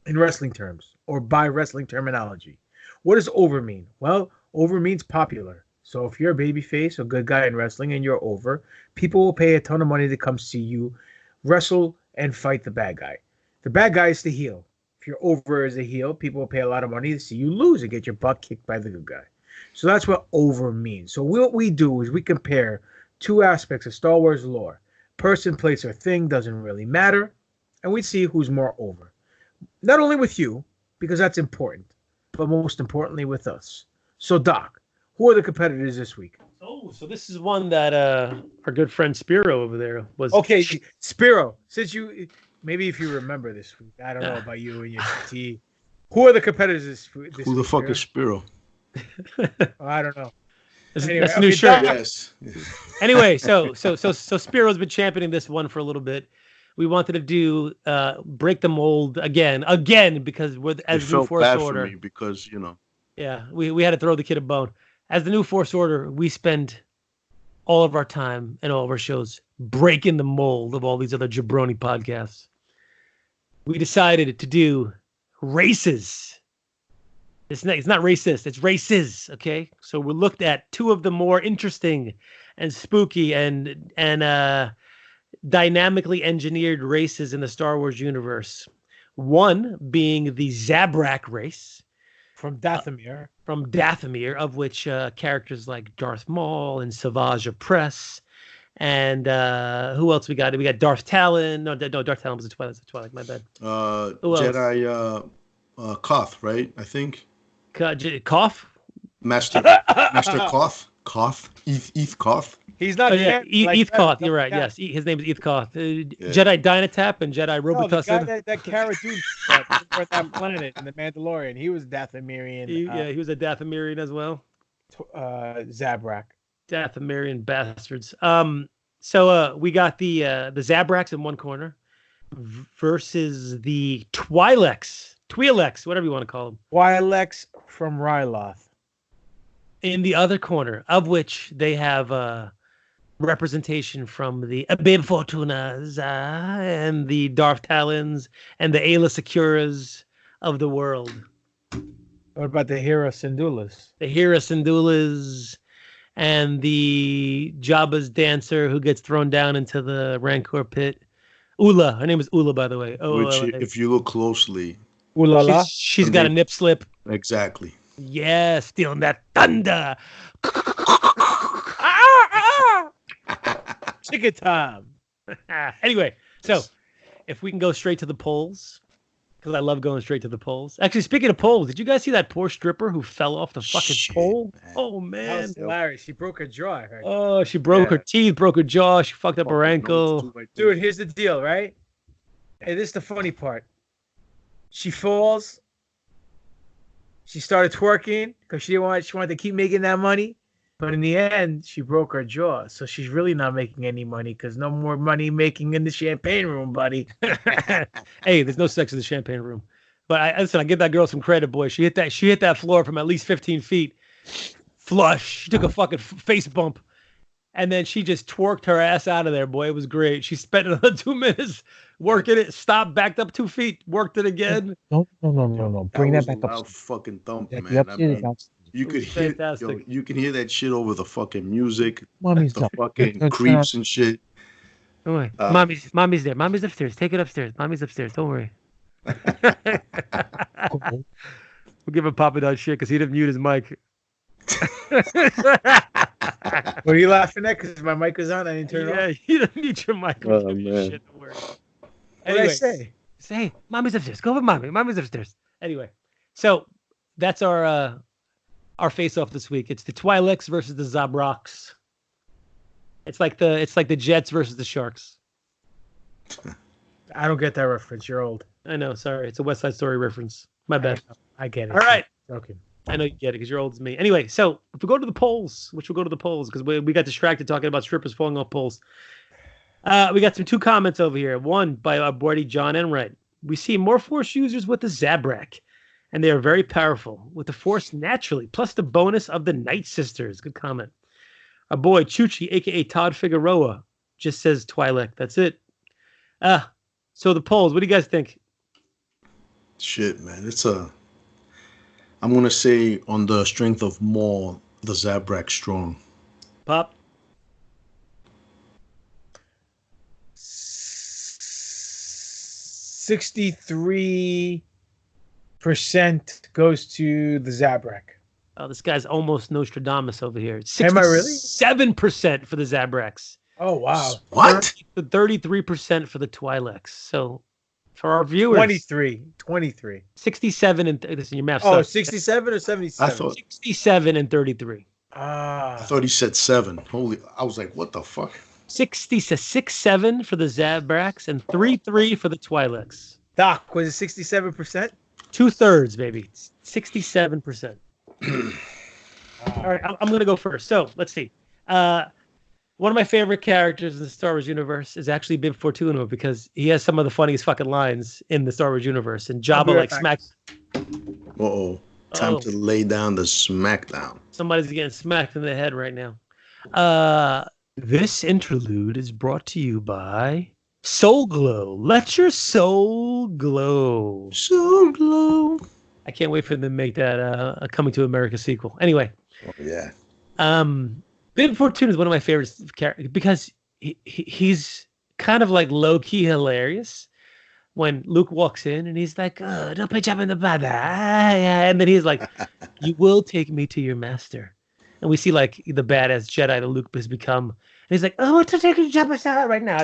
in wrestling terms, or by wrestling terminology. What does over mean? Well, over means popular. So if you're a babyface or good guy in wrestling and you're over, people will pay a ton of money to come see you wrestle and fight the bad guy. The bad guy is the heel. If you're over as a heel, people will pay a lot of money to see you lose and get your butt kicked by the good guy. So that's what over means. So what we do is we compare 2 aspects of Star Wars lore. Person, place, or thing doesn't really matter. And we see who's more over. Not only with you, because that's important, but most importantly with us. So, Doc, who are the competitors this week? Oh, so this is one that our good friend Spiro over there was. Okay, Spiro, since maybe if you remember this week, I don't know about you and your T. Who are the competitors this week? Who the fuck is Spiro? I don't know. Anyway, that's a new shirt. Yes. Anyway, so Spiro's been championing this one for a little bit. We wanted to do break the mold again because as new Force Order. For me because Yeah, we had to throw the kid a bone. As the new Force Order, we spend all of our time and all of our shows breaking the mold of all these other jabroni podcasts. We decided to do races. It's not racist, it's races, okay? So we looked at 2 of the more interesting and spooky and dynamically engineered races in the Star Wars universe. One being the Zabrak race. From Dathomir. Of which characters like Darth Maul and Savage Opress. And who else we got? We got Darth Talon. No, Darth Talon was a Twi'lek, my bad. Jedi Koth, right? I think. Koth? Master Koth? Eth Koth? He's not. yeah, like Ethkoth. that. You're right. Yeah. Yes, his name is Ethkoth. Jedi Dynatap and Jedi No, the guy Robitussin. that Cara Dune fought for that planet in the Mandalorian. He was Dathomirian. He was a Dathomirian as well. Zabrak. Dathomirian bastards. So we got the Zabraks in one corner versus the Twi'leks, whatever you want to call them. Twi'leks from Ryloth. In the other corner, of which they have representation from the Abib Fortunas and the Darth Talons and the Aayla Securas of the world. What about the Hera Syndulas? The Hera Syndulas and the Jabba's dancer who gets thrown down into the Rancor pit. Ula. Her name is Ula, by the way. Which, if you look closely... Ooh la la. She's got a nip slip. Exactly. Yeah, stealing that thunder. Chicken time. Anyway, so if we can go straight to the polls, because I love going straight to the polls. Actually, speaking of polls, did you guys see that poor stripper who fell off the fucking pole? Man. Oh, That man. was hilarious. She broke her jaw. Oh, she broke her teeth, broke her jaw, she fucked up her ankle. Dude, here's the deal, right? And this is the funny part. She falls. She started twerking because she wanted to keep making that money. But in the end, she broke her jaw. So she's really not making any money because no more money making in the champagne room, buddy. Hey, there's no sex in the champagne room. But I give that girl some credit, boy. She hit that floor from at least 15 feet. Flush. She took a fucking face bump. And then she just twerked her ass out of there, boy. It was great. She spent another 2 minutes working it, stopped, backed up 2 feet, worked it again. No. Bring that back Loud up. fucking thump, Yeah, man. the I upstairs mean, is downstairs. you could hear, fantastic. you can hear that shit over the fucking music, Mommy's the up. fucking Turn creeps and shit. Don't worry. Uh, Mommy's there. Mommy's upstairs. Take it upstairs. Mommy's upstairs. Don't worry. We'll give him Papadon shit because he didn't mute his mic. Were you laughing at because my mic was on? I didn't turn it off. Yeah, you don't need your mic. Oh, Give me man. shit, don't worry. What did I Anyway, say? Say, Mommy's upstairs. Go with Mommy. Mommy's upstairs. Anyway, so that's our face-off this week. It's the Twi'leks versus the Zabraks. It's like the Jets versus the Sharks. I don't get that reference. You're old. I know. Sorry, it's a West Side Story reference. My bad. I get it. All right. Okay. I know you get it because you're old as me. Anyway, so if we go to the polls, which we'll go to the polls because we got distracted talking about strippers falling off poles. We got two comments over here. One by our buddy John Enright. We see more Force users with the Zabrak, and they are very powerful with the Force naturally, plus the bonus of the Night Sisters. Good comment. Our boy Chuchi, a.k.a. Todd Figueroa, just says Twi'lek. That's it. So the polls, what do you guys think? Shit, man. I'm going to say on the strength of more, the Zabrak strong. Pop? 63% goes to the Zabrak. Oh, this guy's almost Nostradamus over here. Am I really? 7% for the Zabraks. Oh, wow. What? 33% for the Twi'leks. So for our viewers, 23. 67 and listen, your math. Oh, sucks. 67 or 77? I thought 67 and 33. I thought he said 7. I was like, what the fuck? 67 for the Zabraks and 33 for the Twi'leks. Doc, was it 67%? 2/3, baby. 67%. All right, I'm going to go first. So let's see. One of my favorite characters in the Star Wars universe is actually Bib Fortuna because he has some of the funniest fucking lines in the Star Wars universe. And Jabba like smacks. Uh-oh. Time to lay down the smackdown. Somebody's getting smacked in the head right now. This interlude is brought to you by Soul Glow. Let your soul glow. So glow. I can't wait for them to make that a Coming to America sequel. Anyway. Oh, yeah. Bib Fortuna is one of my favorite characters because he's kind of like low-key hilarious when Luke walks in and he's like, oh, don't pitch up in the bad. And then he's like, you will take me to your master. And we see like the badass Jedi that Luke has become. And he's like, oh, to take a jump aside right now.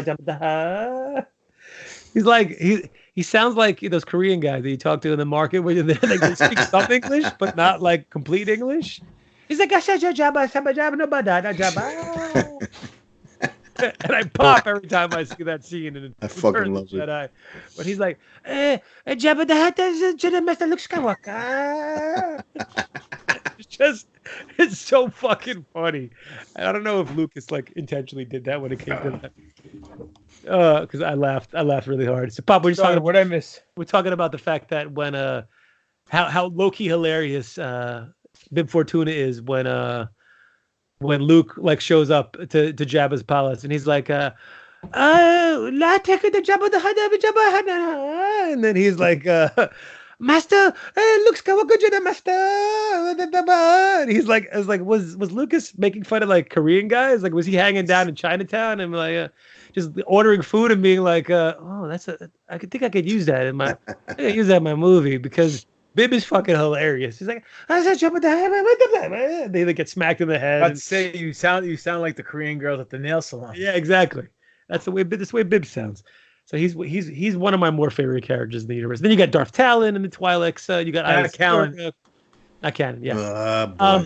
He's like, he sounds like those Korean guys that you talk to in the market where they speak some English, but not like complete English. He's like, Jabba, Jabba. And I pop every time I see that scene. And I fucking love it. Jedi. But he's like, Jabba the Hutt is Jedi Master Luke Skywalker. It's so fucking funny. And I don't know if Lucas like intentionally did that when it came to that. Because I laughed really hard. So, Pop, we're just talking. What I miss? We're talking about the fact that when how low-key hilarious Bib Fortuna is when Luke like shows up to Jabba's palace and he's like, la take the Jabba the Hutt, and then he's like, Master, Luke Skywalker, Jedi Master, and he's like, I was like, was Lucas making fun of like Korean guys? Like, was he hanging down in Chinatown and like just ordering food and being like, oh, I could use that in my movie because Bib is fucking hilarious. He's like, they get smacked in the head. I'd say you sound like the Korean girls at the nail salon. Yeah, exactly. That's the way Bib sounds. So he's one of my more favorite characters in the universe. Then you got Darth Talon and the Twi'leks. You got Not canon. Not canon. Yeah.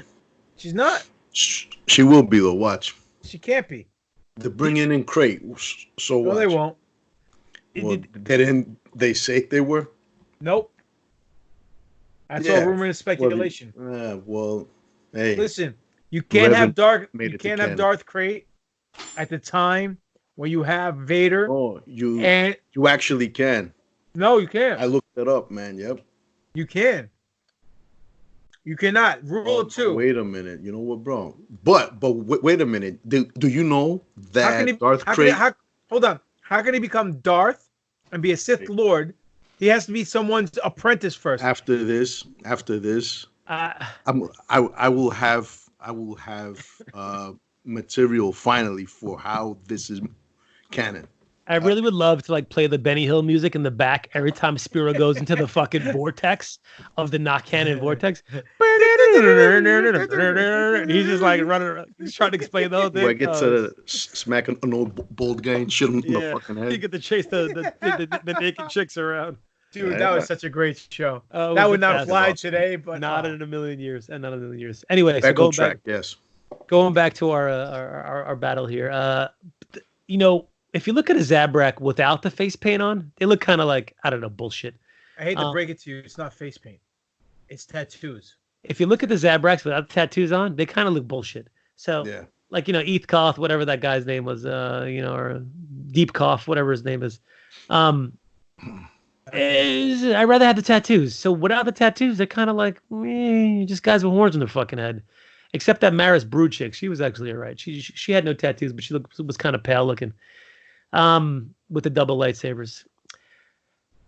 She's not. She will be though. Watch. She can't be. They're bringing in Crate. So No, they won't. Well, they say they were. Nope. That's all rumor and speculation. Well, hey. Listen, you can't have Darth Crate at the time when you have Vader. Oh, you actually can. No, you can't. I looked it up, man. Yep. You can. You cannot. Rule 2. Wait a minute. You know what, bro? But wait a minute. Do you know that Darth Crate? Hold on. How can he become Darth and be a Sith Lord? He has to be someone's apprentice first. After this, I will have material finally for how this is canon. I really would love to like play the Benny Hill music in the back every time Spiro goes into the fucking vortex of the not canon vortex. He's just like running around. He's trying to explain the whole thing. Where I get to smack an old bald guy and shit him in the fucking head. You get to chase the naked chicks around. Dude, that was such a great show. That would not fly today, but not in a million years. And not in a million years. Anyway, back on track. Yes. Going back to our battle here. If you look at a Zabrak without the face paint on, they look kind of like, I don't know, bullshit. I hate to break it to you. It's not face paint. It's tattoos. If you look at the Zabraks without the tattoos on, they kind of look bullshit. So, Eth Koth, whatever that guy's name was, or Deep Koth, whatever his name is. I'd rather have the tattoos. So without the tattoos, they're kind of like, just guys with horns on their fucking head. Except that Maris Brood chick. She was actually all right. She had no tattoos, but she was kind of pale looking. With the double lightsabers.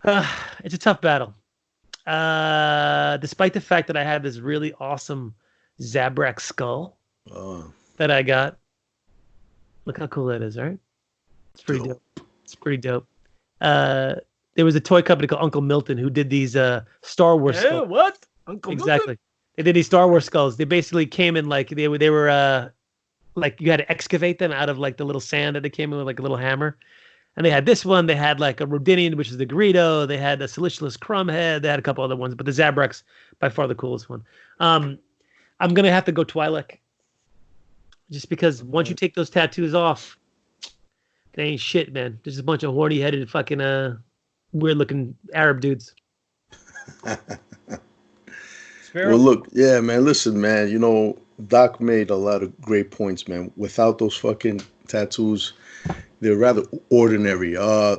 It's a tough battle. Despite the fact that I had this really awesome Zabrak skull that I got. Look how cool that is, right? It's pretty dope. It's pretty dope. There was a toy company called Uncle Milton who did these Star Wars skulls. What? Uncle Milton? Milton? They did these Star Wars skulls. They basically came in like they were like you had to excavate them out of like the little sand that they came in with like a little hammer. And they had this one. They had like a Rodinian, which is the Greedo. They had a Silicious Crumbhead. They had a couple other ones, but the Zabraks by far the coolest one. I'm gonna have to go Twi'lek, just because once you take those tattoos off, they ain't shit, man. There's a bunch of horny-headed fucking weird-looking Arab dudes. Well, look, yeah, man. Listen, man. Doc made a lot of great points, man. Without those fucking tattoos, they're rather ordinary.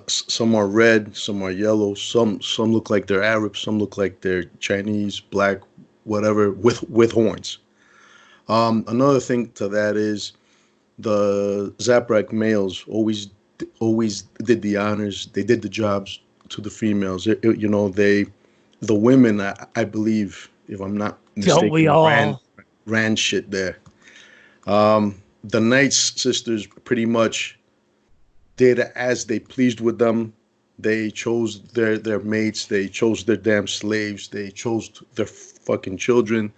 Some are red, some are yellow, some look like they're Arab, some look like they're Chinese, black, whatever, with horns. Another thing to that is the Zabrak males always did the honors. They did the jobs to the females. The women, I believe, if I'm not mistaken, don't we all ran shit there. The Knights sisters pretty much did as they pleased with them. They chose their mates. They chose their damn slaves. They chose their fucking children.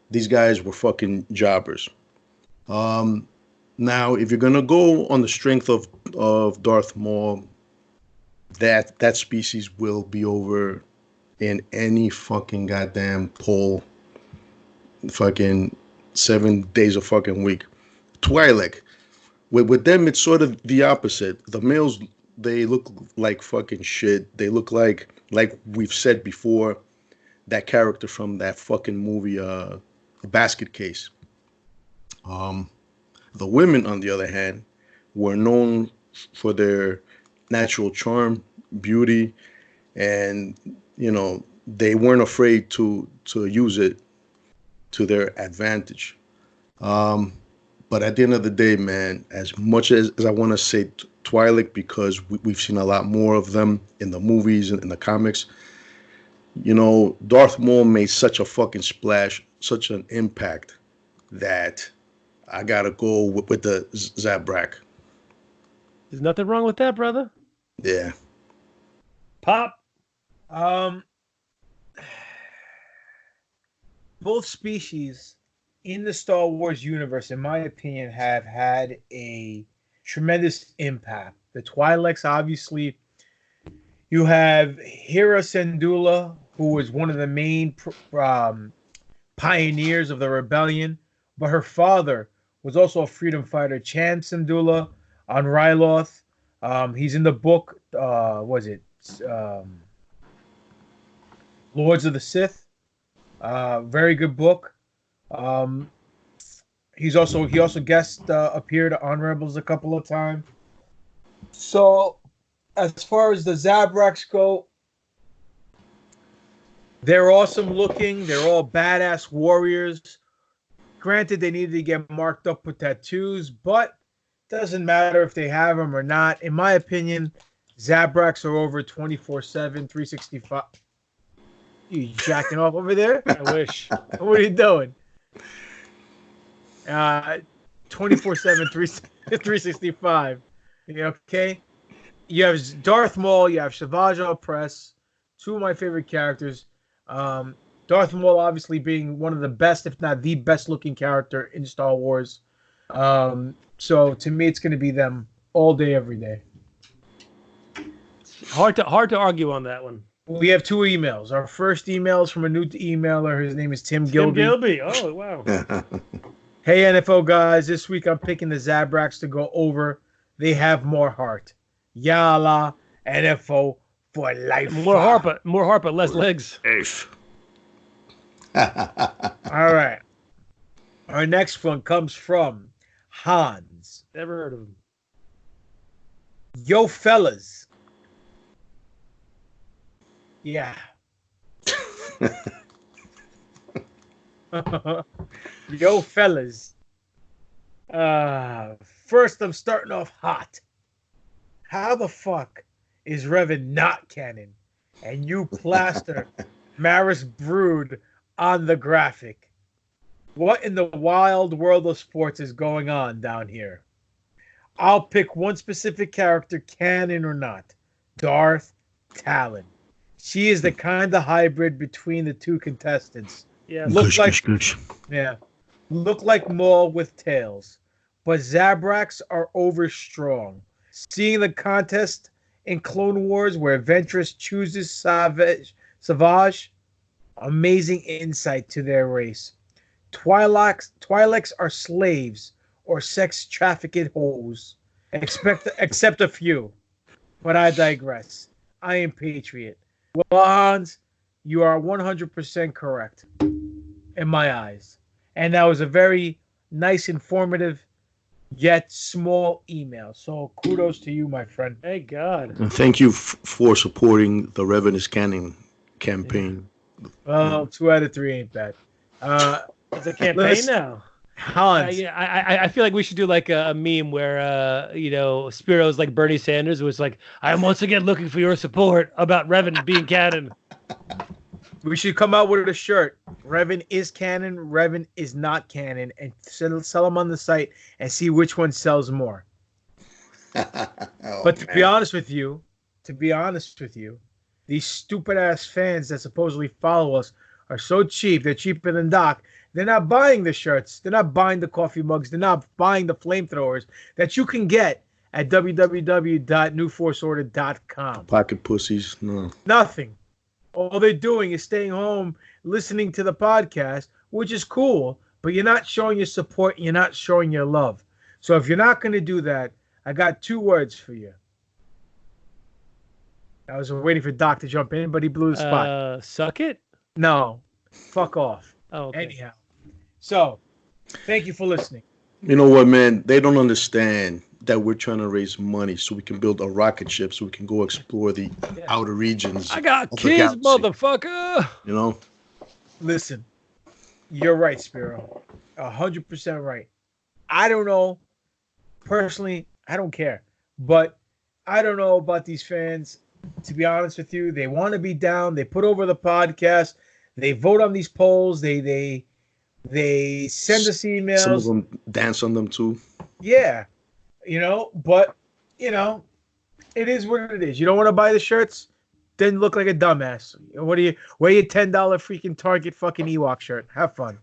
These guys were fucking jobbers. Now, if you're gonna go on the strength of Darth Maul, that species will be over in any fucking goddamn poll. Fucking 7 days a fucking week. Twi'lek. With them, it's sort of the opposite. The males, they look like fucking shit. They look like we've said before, that character from that fucking movie, Basket Case. The women, on the other hand, were known for their natural charm, beauty, and they weren't afraid to use it to their advantage. But at the end of the day, man, as much as I want to say Twi'lek, because we've seen a lot more of them in the movies and in the comics, Darth Maul made such a fucking splash, such an impact, that I gotta go with the Zabrak. There's nothing wrong with that, brother. Yeah. Pop. Both species in the Star Wars universe, in my opinion, have had a tremendous impact. The Twi'leks, obviously, you have Hera Syndulla, who was one of the main pioneers of the rebellion, but her father was also a freedom fighter, Chan Syndulla, on Ryloth. He's in the book, Lords of the Sith. Very good book. He also guest appeared on Rebels a couple of times. So, as far as the Zabraks go, they're awesome looking. They're all badass warriors. Granted, they needed to get marked up with tattoos, but it doesn't matter if they have them or not. In my opinion, Zabraks are over 24/7, 365. You jacking off over there? I wish. What are you doing? 24/7, 365. Okay? You have Darth Maul, you have Savage Opress, two of my favorite characters. Darth Maul obviously being one of the best, if not the best looking character in Star Wars. So to me, it's going to be them all day, every day. Hard to argue on that one. We have two emails. Our first email is from a new emailer. His name is Tim Gilby. Tim Gilby. Oh, wow. Hey, NFO guys. This week I'm picking the Zabraks to go over. They have more heart. Yalla, NFO for life. More heart, but less legs. All right. Our next one comes from Hans. Never heard of him. Yo, fellas. Yeah. Yo, fellas. First, I'm starting off hot. How the fuck is Revan not canon? And you plaster Maris Brood on the graphic. What in the wild world of sports is going on down here? I'll pick one specific character, canon or not. Darth Talon. She is the kind of hybrid between the two contestants. Yeah, Look like Maul with tails. But Zabraks are overstrong. Seeing the contest in Clone Wars where Ventress chooses Savage, amazing insight to their race. Twi'leks are slaves or sex trafficked hoes, except a few. But I digress. I am patriot. Well, Hans, you are 100% correct in my eyes. And that was a very nice, informative, yet small email. So kudos to you, my friend. Thank God. And thank you for supporting the Revan is Canon campaign. Well, 2 out of 3 ain't bad. It's a campaign now. Hans. I feel like we should do like a meme where Spiro's like Bernie Sanders, who was like, "I'm once again looking for your support about Revan being canon." We should come out with a shirt. Revan is canon, Revan is not canon, and sell them on the site and see which one sells more. But to be honest with you, these stupid ass fans that supposedly follow us are so cheap. They're cheaper than Doc. They're not buying the shirts. They're not buying the coffee mugs. They're not buying the flamethrowers that you can get at www.newforceorder.com. Pocket pussies, no. Nothing. All they're doing is staying home, listening to the podcast, which is cool. but you're not showing your support. And you're not showing your love. So if you're not going to do that, I got 2 words for you. I was waiting for Doc to jump in, but he blew the spot. Suck it? No. Fuck off. Oh, okay. Anyhow. So, thank you for listening. You know what, man? They don't understand that we're trying to raise money so we can build a rocket ship so we can go explore the outer regions. I got kids, motherfucker. You know? Listen, you're right, Spiro. 100% right. I don't know. Personally, I don't care. But I don't know about these fans. To be honest with you, they want to be down. They put over the podcast. They vote on these polls. They send us emails. Some of them dance on them too. Yeah, but it is what it is. You don't want to buy the shirts, then look like a dumbass. Wear your $10 freaking Target fucking Ewok shirt. Have fun.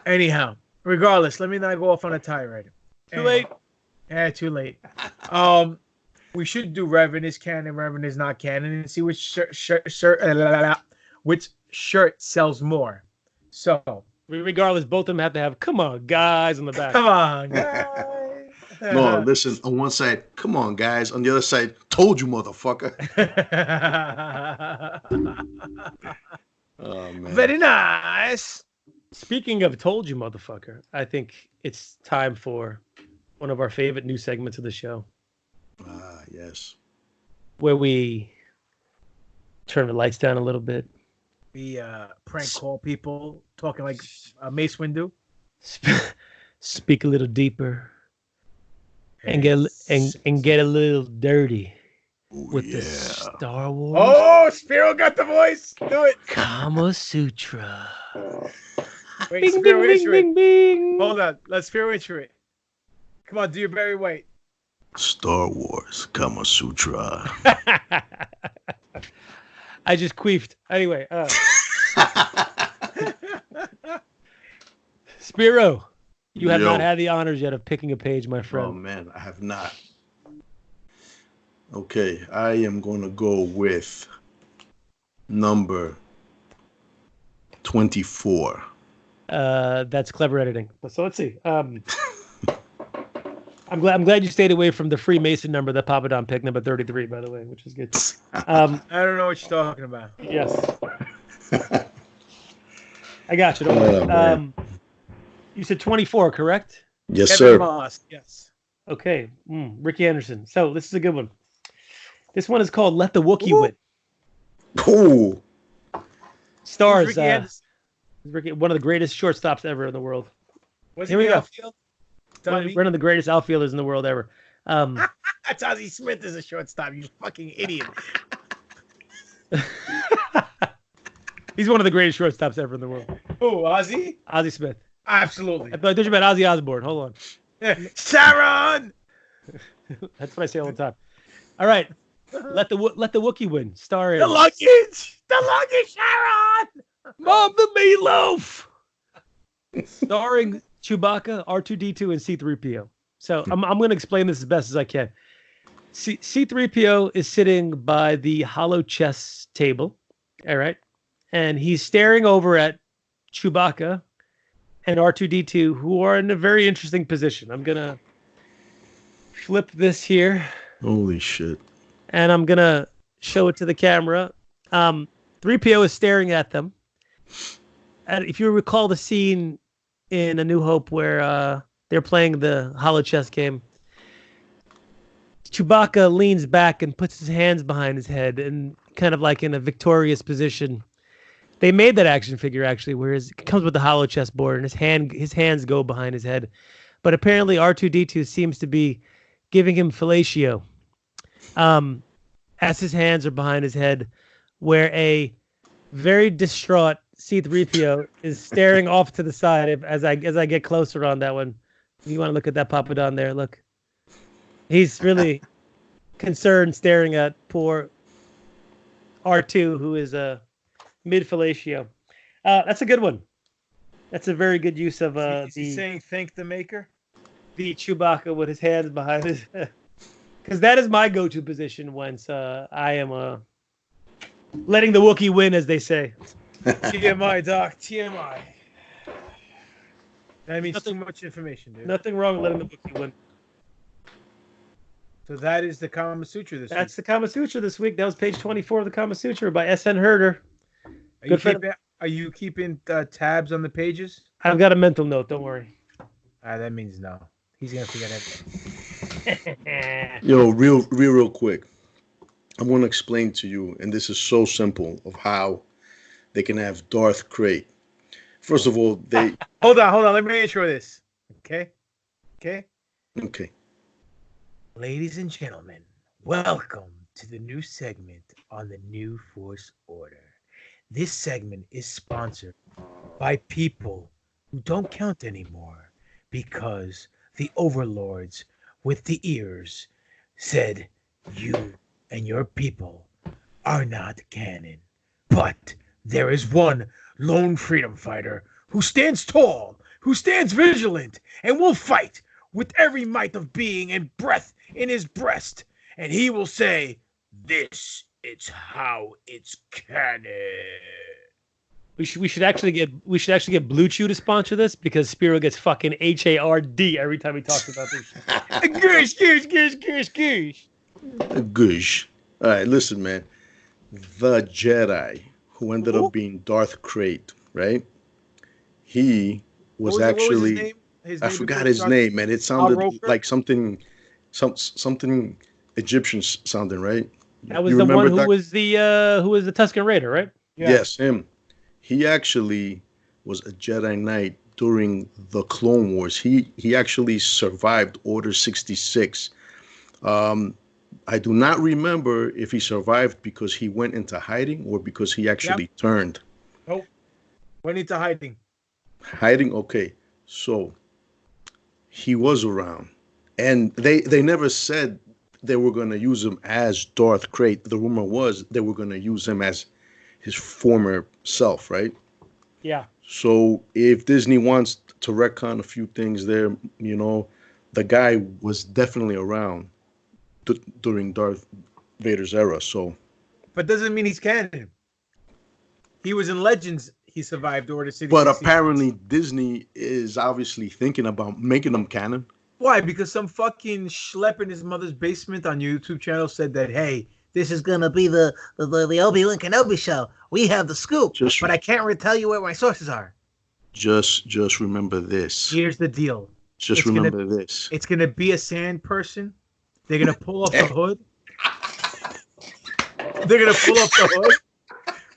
Anyhow, regardless, let me not go off on a tirade. Too late. Yeah, too late. We should do Revan is canon, Revan is not canon, and see which shirt sells more. So, regardless, both of them have to have "Come on, guys" on the back. Come on, guys. No, listen. On one side, come on, guys. On the other side, told you, motherfucker. Oh man. Very nice. Speaking of "told you, motherfucker," I think it's time for one of our favorite new segments of the show. Ah, yes. Where we turn the lights down a little bit. We prank call people talking like Mace Windu. Speak a little deeper. And get a little dirty with the Star Wars. Oh, Spiro got the voice. Do it. Kama Sutra. Wait, Bing, Spiro, bing, bing, bing, bing. Hold on. Let's Spiro intro it. Come on, do your Barry White. Star Wars Kama Sutra. I just queefed. Anyway. Spiro, you have not had the honors yet of picking a page, my friend. Oh, man, I have not. Okay, I am going to go with number 24. That's clever editing. So let's see. I'm glad you stayed away from the Freemason number that Papadon picked, number 33, by the way, which is good. I don't know what you're talking about. Yes. I got you. Don't worry. You said 24, correct? Yes, Kevin sir. Moss. Yes. Okay. Ricky Anderson. So this is a good one. This one is called Let the Wookiee Win. Cool. Stars. Ricky Anderson? Ricky, one of the greatest shortstops ever in the world. Was Here we go. One of the greatest outfielders in the world ever. That's Ozzie Smith is a shortstop. You fucking idiot. He's one of the greatest shortstops ever in the world. Who, Ozzie? Ozzie Smith. Absolutely. I thought you about Ozzy Osbourne. Hold on. Sharon! That's what I say all the time. All right. Let the Wookiee win. Starring The luggage, Sharon! Mom the Meatloaf! Starring Chewbacca, R2-D2, and C-3PO. So I'm going to explain this as best as I can. C-3PO is sitting by the hollow chess table. All right. And he's staring over at Chewbacca and R2-D2, who are in a very interesting position. I'm going to flip this here. Holy shit. And I'm going to show it to the camera. 3PO is staring at them. And if you recall the scene in A New Hope where they're playing the hollow chess game, Chewbacca leans back and puts his hands behind his head and kind of like in a victorious position. They made that action figure actually, where it comes with the hollow chess board and his hands go behind his head. But apparently R2-D2 seems to be giving him fellatio as his hands are behind his head, where a very distraught C-3PO is staring off to the side as I get closer on that one. You want to look at that Papadon there? Look. He's really concerned, staring at poor R2, who is mid-fellatio. That's a good one. That's a very good use of is he saying thank the maker? The Chewbacca with his hands behind his head. Because that is my go-to position once I am letting the Wookiee win, as they say. TMI, Doc. TMI. That means too much information, dude. Nothing wrong with letting the bookie win. So that is the Kama Sutra this week. That's the Kama Sutra this week. That was page 24 of the Kama Sutra by S.N. Herder. Are you keeping tabs on the pages? I've got a mental note. Don't worry. That means no. He's gonna forget everything. Yo, real quick. I want to explain to you, and this is so simple, of how they can have Darth Krayt. First of all, they hold on. Let me intro this. Okay. Ladies and gentlemen, welcome to the new segment on the New Force Order. This segment is sponsored by people who don't count anymore because the overlords with the ears said you and your people are not canon. But there is one lone freedom fighter who stands tall, who stands vigilant, and will fight with every might of being and breath in his breast. And he will say, this is how it's canon. We should actually get Blue Chew to sponsor this because Spiro gets fucking HARD every time he talks about this shit. Goosh. All right, listen, man. The Jedi who ended up being Darth Krayt, right? He was actually I forgot his name, man. It sounded like something Egyptian sounding, right? That was the one who was the Tusken Raider, right? Yeah. Yes, him. He actually was a Jedi Knight during the Clone Wars. He actually survived Order 66. I do not remember if he survived because he went into hiding or because he actually turned. Nope. Went into hiding. Hiding? Okay. So he was around. And they never said they were going to use him as Darth Krayt. The rumor was they were going to use him as his former self, right? Yeah. So if Disney wants to retcon a few things there, the guy was definitely around during Darth Vader's era. So, but doesn't mean he's canon. He was in Legends. He survived Order 66. But apparently Disney is obviously thinking about making him canon. Why? Because some fucking schlep in his mother's basement on your YouTube channel said that, hey, this is gonna be the Obi-Wan Kenobi show. We have the scoop, but I can't tell you where my sources are. Just remember this. Here's the deal. Remember this. It's gonna be a sand person. They're gonna pull off the hood. They're gonna pull off the hood,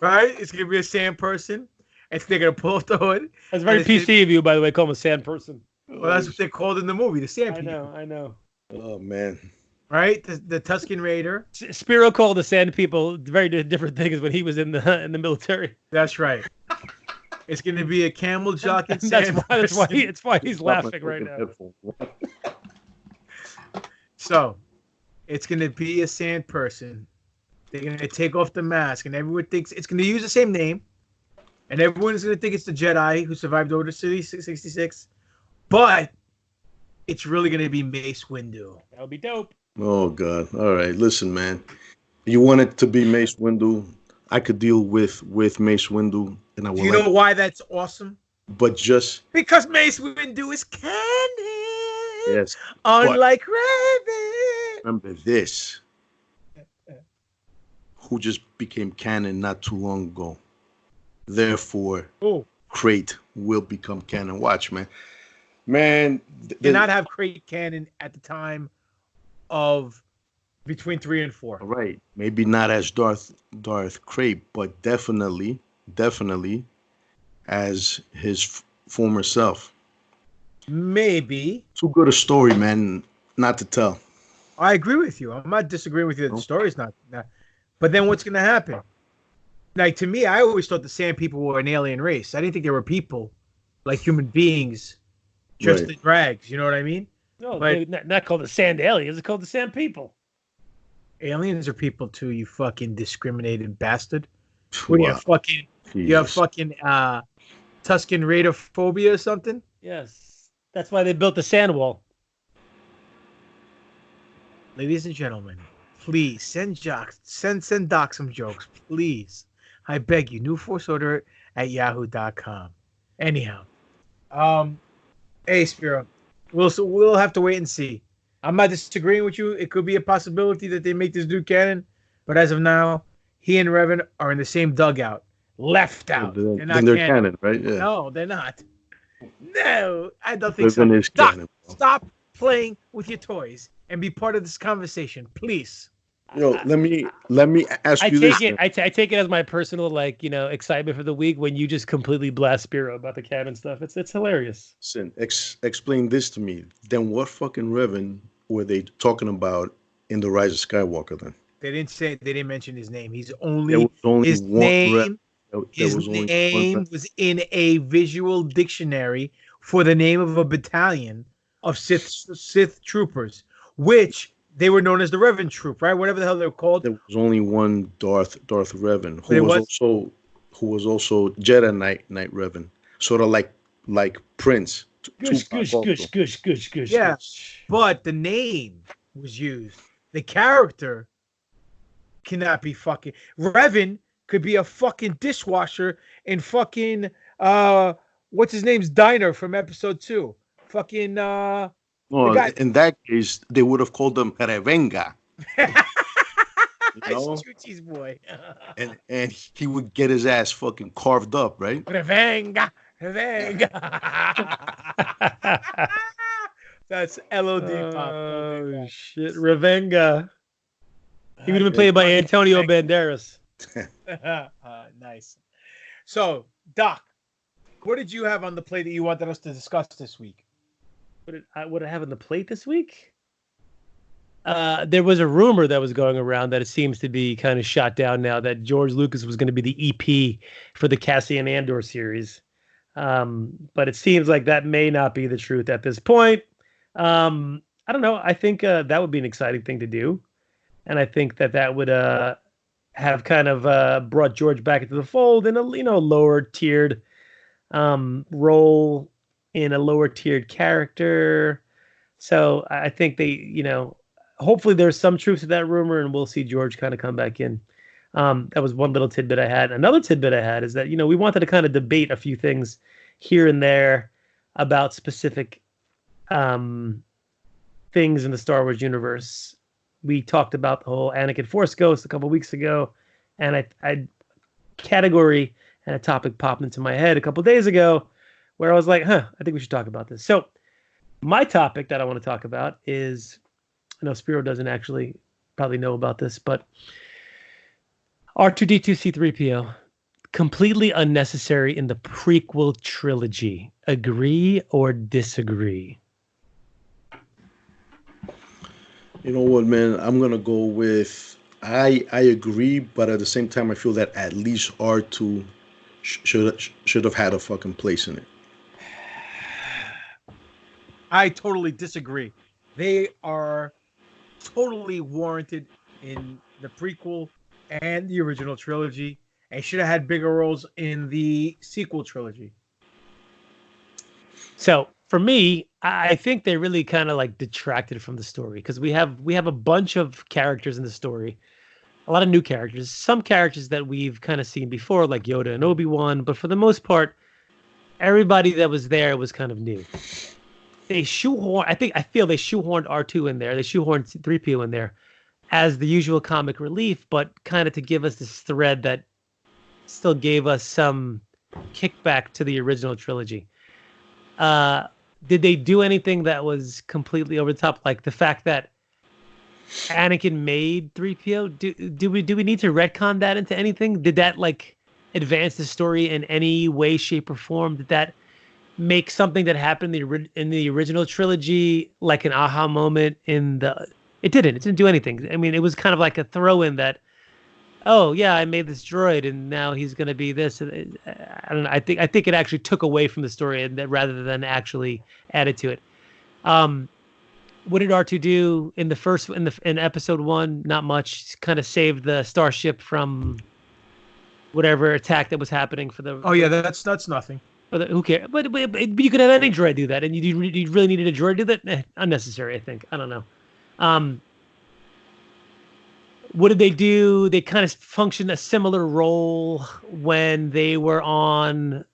right? It's gonna be a sand person. They're gonna pull off the hood. That's very PC of you, by the way. Call him a sand person. Well, that's what they're called in the movie, the sand people. I know. Oh man. Right, the Tusken Raider. Spiro called the Sand People very different things when he was in the military. That's right. It's going to be a camel jock and sand. That's why he's laughing right now. So, it's going to be a sand person. They're going to take off the mask, and everyone thinks it's going to use the same name, and everyone's going to think it's the Jedi who survived Order 66. But it's really going to be Mace Windu. That would be dope. Oh, God. All right. Listen, man. You want it to be Mace Windu? I could deal with Mace Windu. And I will. Do you know why that's awesome? But because Mace Windu is canon. Yes. Unlike Raven. Remember this. Who just became canon not too long ago. Therefore, Krayt will become canon. Watch, man. Man. Did not have Krayt canon at the time of between 3 and 4. Right. Maybe not as Darth Krayt, but definitely as his former self. Maybe. Too good a story, man, not to tell. I agree with you. I'm not disagreeing with you that the story's not. But then what's going to happen? Like, to me, I always thought the Sand People were an alien race. I didn't think they were people, like human beings, dressed in rags. You know what I mean? No, they're not called the Sand Aliens. They're called the Sand People. Aliens are people too, you fucking discriminated bastard. What do you have fucking Tusken Raider phobia or something? Yes. That's why they built the sand wall. Ladies and gentlemen, please send Doc some jokes, please. I beg you, newforceorder@yahoo.com. Anyhow, Hey, Spiro, we'll have to wait and see. I'm not disagreeing with you. It could be a possibility that they make this dude canon, but as of now, he and Revan are in the same dugout, left Oh, out. They're then not they're canon. canon, right? Yeah. No, they're not. No, I don't think so. Revan is Doc, canon. Bro. stop playing with your toys and be part of this conversation, please. Yo, let me ask I you take this. it. I take it as my personal, like, excitement for the week when you just completely blast Spiro about the canon stuff. It's hilarious. Listen, explain this to me. Then what fucking Revan were they talking about in the Rise of Skywalker? Then They didn't mention his name. there was only His one name. There His was only one name was in a visual dictionary for the name of a battalion of Sith troopers, which they were known as the Revan Troop, right? Whatever the hell they're called. There was only one Darth Revan There was? who was also Jedi Knight Revan, sort of like Prince. Gush, Tupac gush, also. gush, gush, gush, gush. Yeah. gush. But the name was used. The character cannot be fucking Revan could be a fucking dishwasher in fucking what's his name's diner from episode 2. Fucking Well, guy- in that case, they would have called him Revenga. Chuchi's boy. and he would get his ass fucking carved up, right? Revenga. That's LOD pop. Oh shit, Revenga. He would have been played by Antonio Banderas. Nice. So, Doc, what did you have on the plate that you wanted us to discuss this week? What did I have on the plate this week? There was a rumor that was going around that it seems to be kind of shot down now that George Lucas was going to be the EP for the Cassian Andor series. But it seems like that may not be the truth at this point. I don't know. I think that would be an exciting thing to do. And I think that would have kind of brought George back into the fold in a lower tiered role in a lower tiered character. So I think they, hopefully there's some truth to that rumor and we'll see George kind of come back in. That was one little tidbit I had. Another tidbit I had is that, we wanted to kind of debate a few things here and there about specific things in the Star Wars universe. We talked about the whole Anakin Force Ghost a couple weeks ago, and I category and a topic popped into my head a couple days ago where I was like, I think we should talk about this. So my topic that I want to talk about is, I know Spiro doesn't actually probably know about this, but R2-D2 C3PO, completely unnecessary in the prequel trilogy. Agree or disagree? You know what, man? I'm gonna go with I agree, but at the same time, I feel that at least R2 should have had a fucking place in it. I totally disagree. They are totally warranted in the prequel and the original trilogy, and should have had bigger roles in the sequel trilogy. So for me, I think they really kind of like detracted from the story because we have a bunch of characters in the story, a lot of new characters, some characters that we've kind of seen before, like Yoda and Obi-Wan, but for the most part, everybody that was there was kind of new. They shoehorned, I feel they shoehorned R2 in there, they shoehorned 3PO in there as the usual comic relief, but kind of to give us this thread that still gave us some kickback to the original trilogy. Did they do anything that was completely over the top? Like the fact that Anakin made 3PO? Do we need to retcon that into anything? Did that like advance the story in any way, shape, or form? Did that make something that happened in the original trilogy like an aha moment in the? It didn't do anything. I mean, it was kind of like a throw-in that, oh yeah, I made this droid and now he's going to be this. I don't know. I think it actually took away from the story and that rather than actually added to it. What did R2 do in the first in episode 1? Not much. Kind of saved the starship from whatever attack that was happening for the. Oh yeah, that's nothing. Who cares? But you could have any droid do that, and you really needed a droid to do that. Unnecessary, I think. I don't know. What did they do? They kind of functioned a similar role when they were on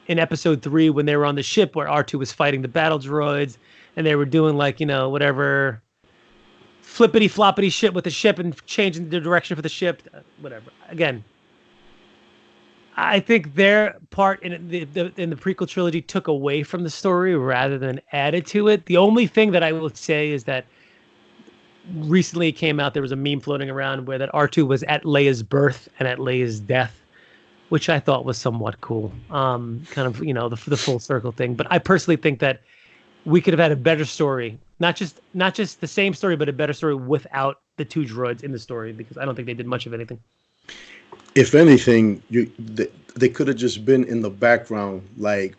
in episode 3 when they were on the ship where R2 was fighting the battle droids and they were doing like, whatever flippity floppity shit with the ship and changing the direction for the ship, whatever. Again, I think their part in the prequel trilogy took away from the story rather than added to it. The only thing that I will say is that recently it came out, there was a meme floating around where that R2 was at Leia's birth and at Leia's death, which I thought was somewhat cool. Kind of, the full circle thing. But I personally think that we could have had a better story, not just the same story, but a better story without the 2 droids in the story, because I don't think they did much of anything. If anything, they could have just been in the background, like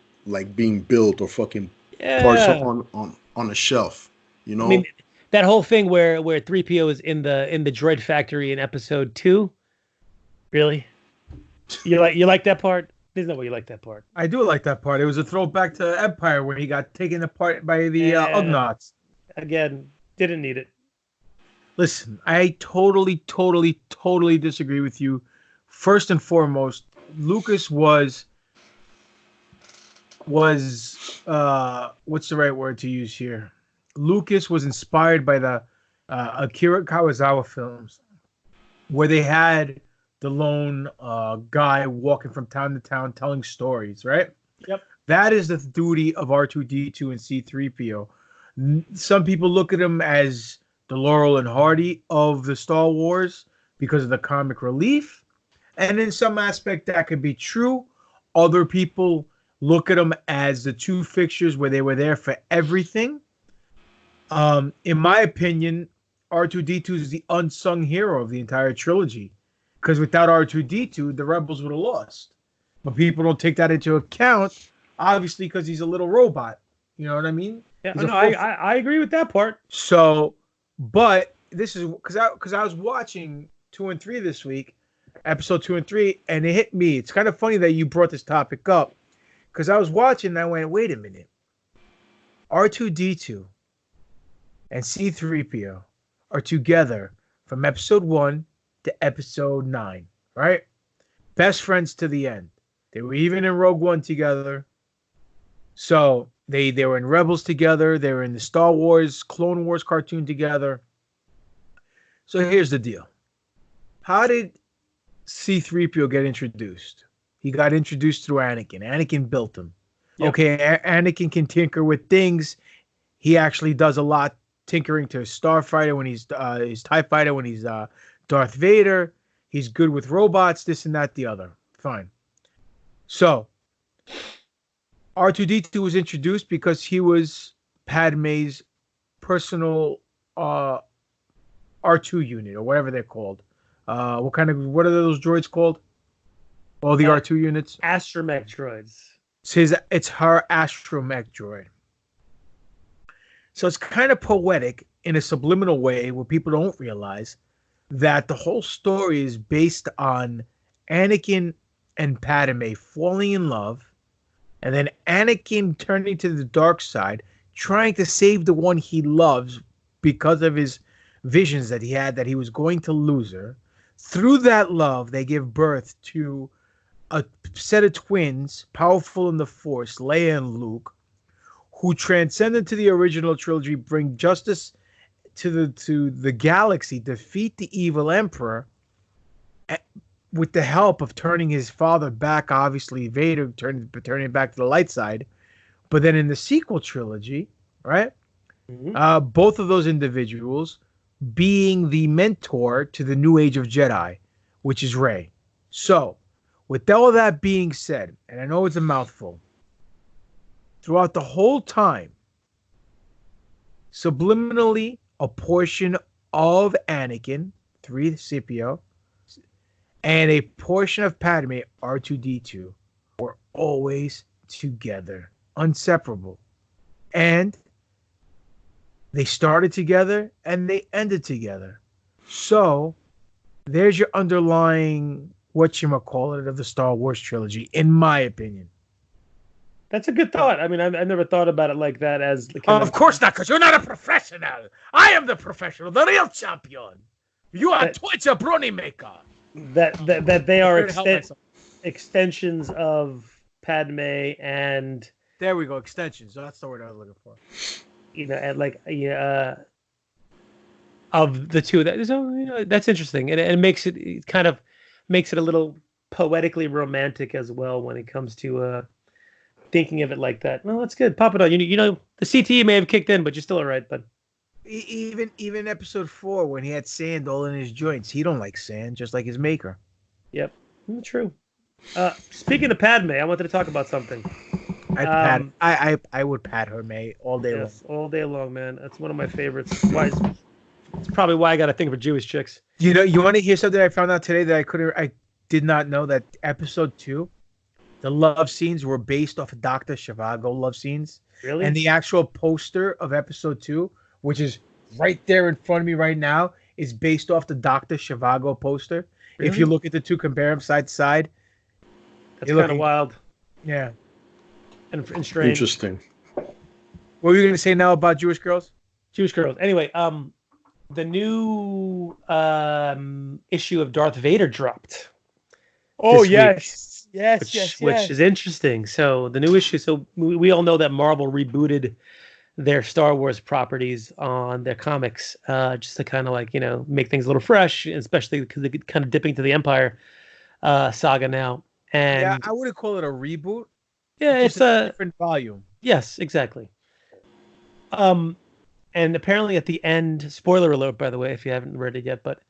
being built or fucking parts on a shelf. I mean, that whole thing where 3PO is in the droid factory in episode 2. Really? You like that part? There's no way you like that part. I do like that part. It was a throwback to Empire where he got taken apart by the Ugnaughts. Again, didn't need it. Listen, I totally disagree with you. First and foremost, Lucas was what's the right word to use here? Lucas was inspired by the Akira Kurosawa films, where they had the lone guy walking from town to town telling stories, right? Yep. That is the duty of R2-D2 and C-3PO. Some people look at him as the Laurel and Hardy of the Star Wars because of the comic relief. And in some aspect, that could be true. Other people look at them as the 2 fixtures where they were there for everything. In my opinion, R2-D2 is the unsung hero of the entire trilogy. Because without R2-D2, the Rebels would have lost. But people don't take that into account, obviously, because he's a little robot. You know what I mean? Yeah, I agree with that part. So, but this is because I was watching 2 and 3 this week, episode 2 and 3, and it hit me. It's kind of funny that you brought this topic up because I was watching and I went, wait a minute. R2-D2 and C-3PO are together from episode 1 to episode 9, right? Best friends to the end. They were even in Rogue One together. So they were in Rebels together. They were in the Star Wars, Clone Wars cartoon together. So here's the deal. How did C-3PO get introduced? He got introduced through Anakin. Anakin built him. Yep. Okay, Anakin can tinker with things. He actually does a lot tinkering to his Starfighter when he's his TIE Fighter when he's Darth Vader. He's good with robots, this and that, the other. Fine. So, R2-D2 was introduced because he was Padme's personal R2 unit, or whatever they're called. What are those droids called? All the R2 units? Astromech droids. It's her astromech droid. So it's kind of poetic in a subliminal way where people don't realize that the whole story is based on Anakin and Padme falling in love, and then Anakin turning to the dark side, trying to save the one he loves because of his visions that he had that he was going to lose her. Through that love, they give birth to a set of twins, powerful in the Force, Leia and Luke, who transcended to the original trilogy, bring justice to the galaxy, defeat the evil emperor with the help of turning his father back, obviously Vader turning back to the light side. But then in the sequel trilogy, right, both of those individuals being the mentor to the new age of Jedi, which is Rey. So, with all that being said, and I know it's a mouthful, throughout the whole time, subliminally, a portion of Anakin, 3CPO, and a portion of Padme, R2-D2, were always together, inseparable. And they started together and they ended together. So there's your underlying whatchamacallit of the Star Wars trilogy, in my opinion. That's a good thought. I mean, I never thought about it like that. As of course not, because you're not a professional. I am the professional, the real champion. You are Twitch a brony maker. That they are extensions of Padme, and There we go. Extensions. That's the word I was looking for. and like of the two, that's interesting, and it makes it kind of makes it a little poetically romantic as well when it comes to thinking of it like that. Well, that's good. Papadon, the CTE may have kicked in, but you're still all right, bud. Even episode 4 when he had sand all in his joints, he don't like sand, just like his maker. Yep, true. Speaking of Padme, I wanted to talk about something. I would pat her, May, all day long. All day long, man. That's one of my favorites. It's probably why I got a thing for Jewish chicks. You want to hear something I found out today that I did not know, that episode 2, the love scenes were based off of Dr. Zhivago love scenes. Really? And the actual poster of episode 2, which is right there in front of me right now, is based off the Dr. Zhivago poster. Really? If you look at the two, compare them side to side. That's kind of wild. Yeah. And strange. Interesting. What were you going to say now about Jewish girls? Jewish girls. Anyway, the new issue of Darth Vader dropped. Oh, yes. Which is interesting. So the new issue, so we all know that Marvel rebooted their Star Wars properties on their comics, just to kind of make things a little fresh, especially because they're kind of dipping to the Empire saga now. And yeah, I wouldn't call it a reboot. Yeah, it's a different volume. Yes, exactly. And apparently at the end, spoiler alert, by the way, if you haven't read it yet, but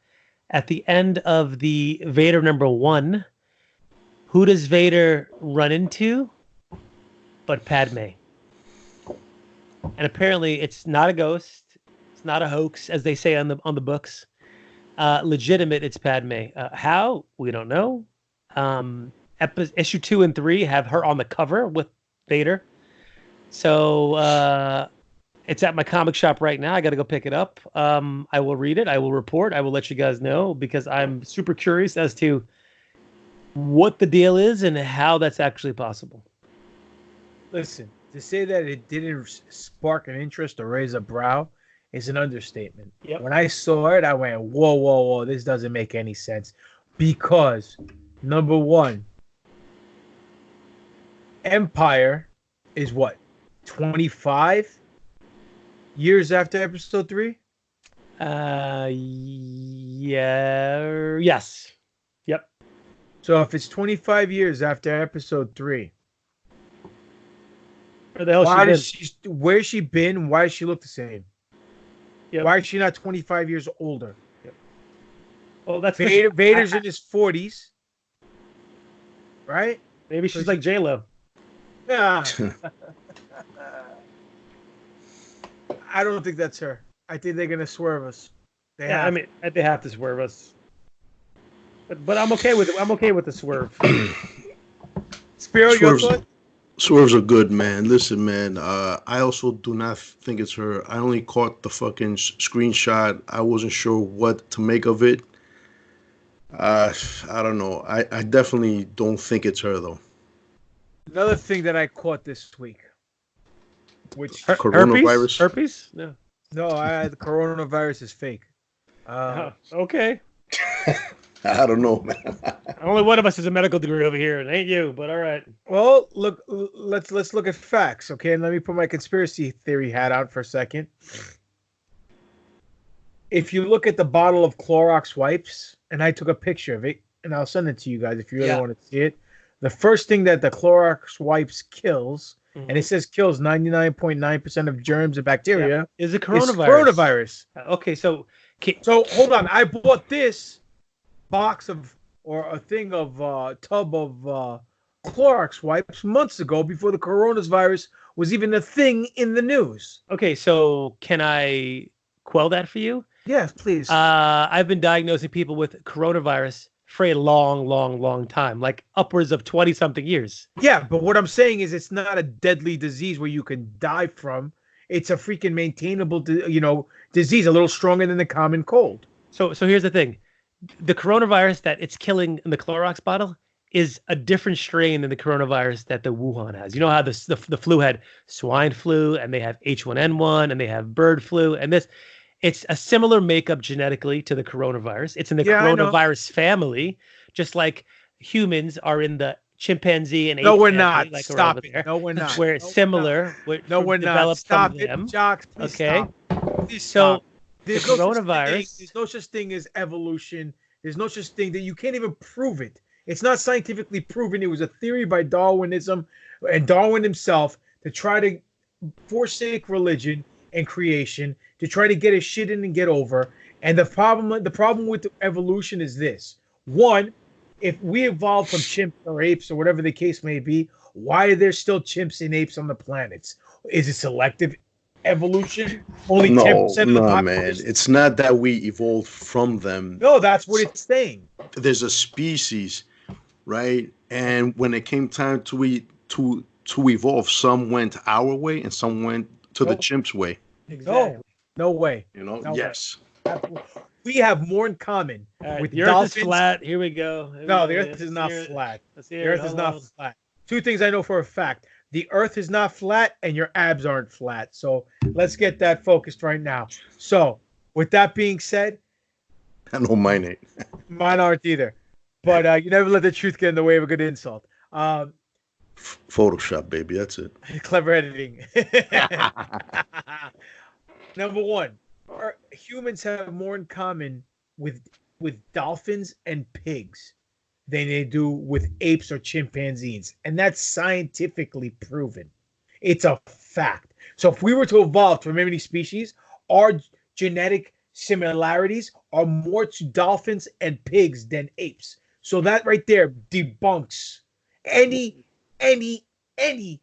at the end of the Vader #1, who does Vader run into but Padme? And apparently it's not a ghost, it's not a hoax, as they say on the books. Legitimate, it's Padme. How? We don't know. Issue 2 and 3 have her on the cover with Vader. So it's at my comic shop right now. I got to go pick it up. I will read it. I will report. I will let you guys know, because I'm super curious as to what the deal is and how that's actually possible. Listen, to say that it didn't spark an interest or raise a brow is an understatement. Yep. When I saw it, I went, whoa, this doesn't make any sense. Because, number one, Empire is what, 25 years after episode 3? Yes. Yep. So if it's 25 years after episode 3, where the hell where's she been? Why does she look the same? Yep. Why is she not 25 years older? Yep. Well, that's Vader's in his 40s, right? Maybe she's like J-Lo. Yeah. I don't think that's her. I think they're gonna swerve us. They have to swerve us. But I'm okay with it. I'm okay with the swerve. Spiro, your thought? Swerves are good, man. Listen, man. I also do not think it's her. I only caught the fucking screenshot. I wasn't sure what to make of it. I don't know. I definitely don't think it's her, though. Another thing that I caught this week, which coronavirus. Herpes? No. No, the coronavirus is fake. Okay. I don't know, man. Only one of us has a medical degree over here. It ain't you, but all right. Well, look, let's look at facts, okay? And let me put my conspiracy theory hat on for a second. If you look at the bottle of Clorox wipes, and I took a picture of it, and I'll send it to you guys if you really want to see it. The first thing that the Clorox wipes kills, and it says kills 99.9% of germs and bacteria, is it coronavirus. Okay, so hold on. I bought this box of, or a thing of, tub of Clorox wipes months ago, before the coronavirus was even a thing in the news. Okay, so can I quell that for you? Yes, please. I've been diagnosing people with coronavirus for a long time, like upwards of 20-something years. Yeah, but what I'm saying is it's not a deadly disease where you can die from. It's a freaking maintainable, disease, a little stronger than the common cold. So here's the thing. The coronavirus that it's killing in the Clorox bottle is a different strain than the coronavirus that the Wuhan has. You know how the flu had swine flu, and they have H1N1, and they have bird flu, and this. It's a similar makeup genetically to the coronavirus. It's in the coronavirus family, just like humans are in the chimpanzee and ape No, we're family, not. like Stop over it. there. No, we're not. We're No, we're similar. No, we're not. Developed Stop from it, them. Jocks. Please Okay. stop. Please So stop. There's the no such coronavirus. thing. There's no such thing as evolution. There's no such thing that you can't even prove it. It's not scientifically proven. It was a theory by Darwinism and Darwin himself to try to forsake religion and creation to try to get his shit in and get over. And the problem with evolution is this: one, if we evolved from chimps or apes or whatever the case may be, why are there still chimps and apes on the planets? Is it selective evolution? Only 10% of the man. population? It's not that we evolved from them. No, that's what it's saying. There's a species, right? And when it came time to evolve, some went our way and some went to the chimps' way. Exactly. No way. No yes. Way. We have more in common with the dolphins. Earth is flat. Here we go. No, the Earth is not flat. The Earth is not flat. Two things I know for a fact. The Earth is not flat and your abs aren't flat. So let's get that focused right now. So with that being said. I know mine ain't. Mine aren't either. But you never let the truth get in the way of a good insult. Photoshop, baby. That's it. Clever editing. Number one, humans have more in common with dolphins and pigs than they do with apes or chimpanzees. And that's scientifically proven. It's a fact. So if we were to evolve to many species, our genetic similarities are more to dolphins and pigs than apes. So that right there debunks any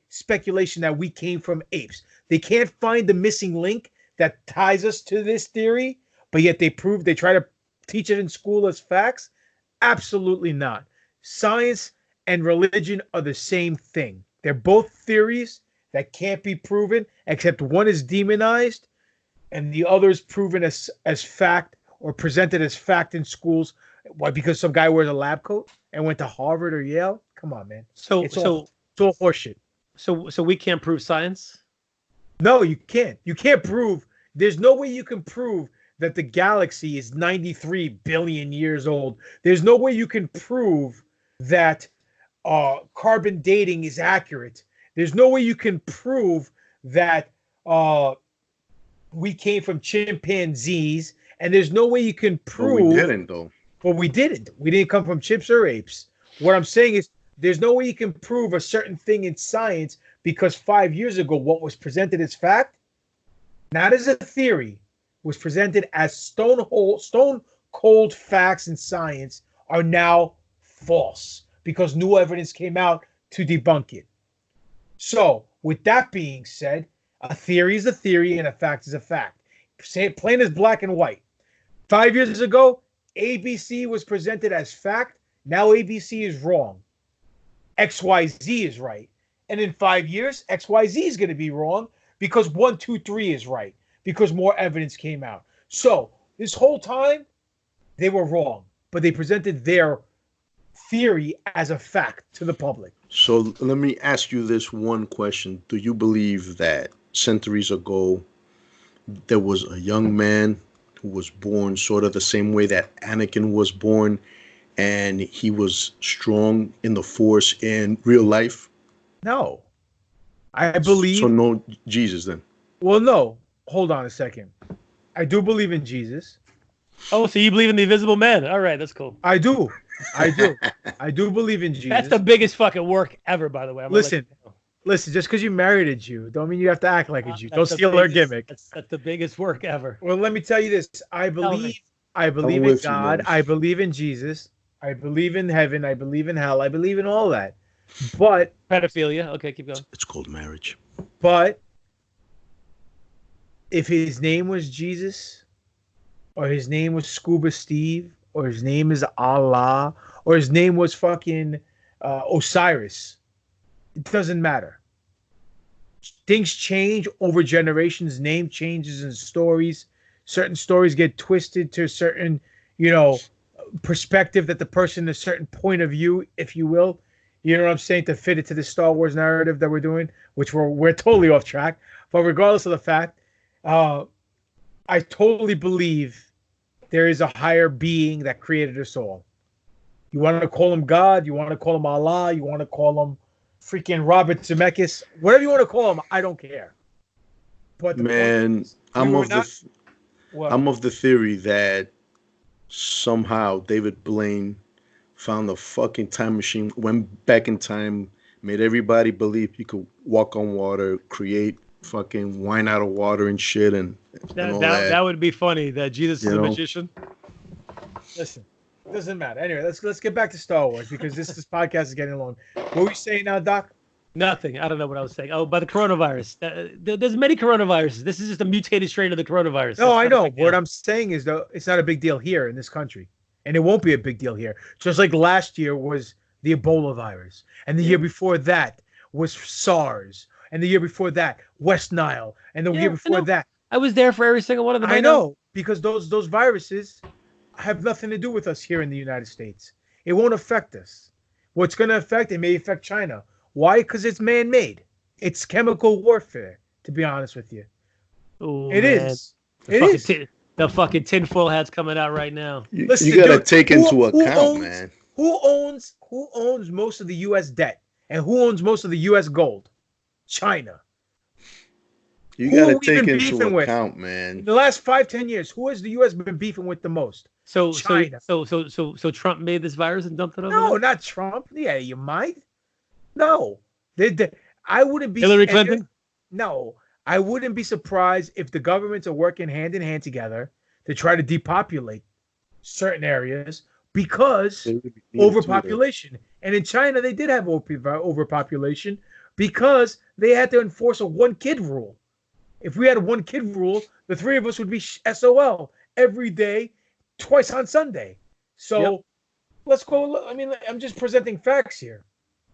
speculation that we came from apes. They can't find the missing link that ties us to this theory, but yet they try to teach it in school as facts. Absolutely not. Science and religion are the same thing. They're both theories that can't be proven, except one is demonized and the other is proven as fact or presented as fact in schools. Why? Because some guy wears a lab coat and went to Harvard or Yale? Come on, man. It's all horseshit. So we can't prove science? No, you can't. You can't prove. There's no way you can prove that the galaxy is 93 billion years old. There's no way you can prove that carbon dating is accurate. There's no way you can prove that we came from chimpanzees, and there's no way you can prove. But we didn't, though. Well, we didn't. We didn't come from chimps or apes. What I'm saying is there's no way you can prove a certain thing in science because 5 years ago, what was presented as fact, not as a theory, was presented as stone cold facts in science are now false because new evidence came out to debunk it. So, with that being said, a theory is a theory and a fact is a fact. Say it plain as black and white. 5 years ago, ABC was presented as fact. Now ABC is wrong. XYZ is right. And in 5 years, XYZ is going to be wrong because 1, 2, 3 is right because more evidence came out. So this whole time, they were wrong, but they presented their theory as a fact to the public. So let me ask you this one question. Do you believe that centuries ago, there was a young man who was born sort of the same way that Anakin was born, and he was strong in the Force in real life? No. I believe... So no Jesus then? Well, no. Hold on a second. I do believe in Jesus. Oh, so you believe in the invisible man? All right, that's cool. I do. I do believe in Jesus. That's the biggest fucking work ever, by the way. Listen, just because you married a Jew, don't mean you have to act like a Jew. Don't steal her gimmick. That's the biggest work ever. Well, let me tell you this. I believe in God. I believe in Jesus. I believe in heaven. I believe in hell. I believe in all that. But pedophilia. Okay, keep going. It's called marriage. But if his name was Jesus, or his name was Scuba Steve, or his name is Allah, or his name was fucking Osiris, it doesn't matter. Things change over generations. Name changes in stories. Certain stories get twisted to a certain, perspective that the person, a certain point of view, if you will. You know what I'm saying? To fit it to the Star Wars narrative that we're doing, which we're totally off track. But regardless of the fact, I totally believe there is a higher being that created us all. You want to call him God? You want to call him Allah? You want to call him freaking Robert Zemeckis? Whatever you want to call him, I don't care. But Man, I'm of the theory that somehow David Blaine found the fucking time machine, went back in time, made everybody believe he could walk on water, create fucking wine out of water and shit, and all that. That would be funny. That Jesus is a magician. Listen, it doesn't matter. Anyway, let's get back to Star Wars because this podcast is getting long. What were you saying now, Doc? Nothing. I don't know what I was saying. Oh, by the coronavirus. There's many coronaviruses. This is just a mutated strain of the coronavirus. No, I know. What I'm saying is, though, it's not a big deal here in this country. And it won't be a big deal here. Just like last year was the Ebola virus. And the year before that was SARS. And the year before that, West Nile. And the year before that. I was there for every single one of them. I know. Because those viruses have nothing to do with us here in the United States. It won't affect us. What's going to affect it may affect China. Why? Because it's man-made. It's chemical warfare, to be honest with you. Ooh, it man. is. It is. The fucking tinfoil hat's coming out right now. Listen, you gotta take into account, man. Who owns most of the U.S. debt? And who owns most of the U.S. gold? China. You gotta take into account, man. In the last 5-10 years, who has the U.S. been beefing with the most? China. So Trump made this virus and dumped it over No, there? not Trump. Yeah, you might. No. I wouldn't be... Hillary Clinton? No. I wouldn't be surprised if the governments are working hand in hand together to try to depopulate certain areas because overpopulation. And in China, they did have overpopulation because they had to enforce a one-kid rule. If we had a one-kid rule, the three of us would be SOL every day, twice on Sunday. So let's go. I mean, I'm just presenting facts here.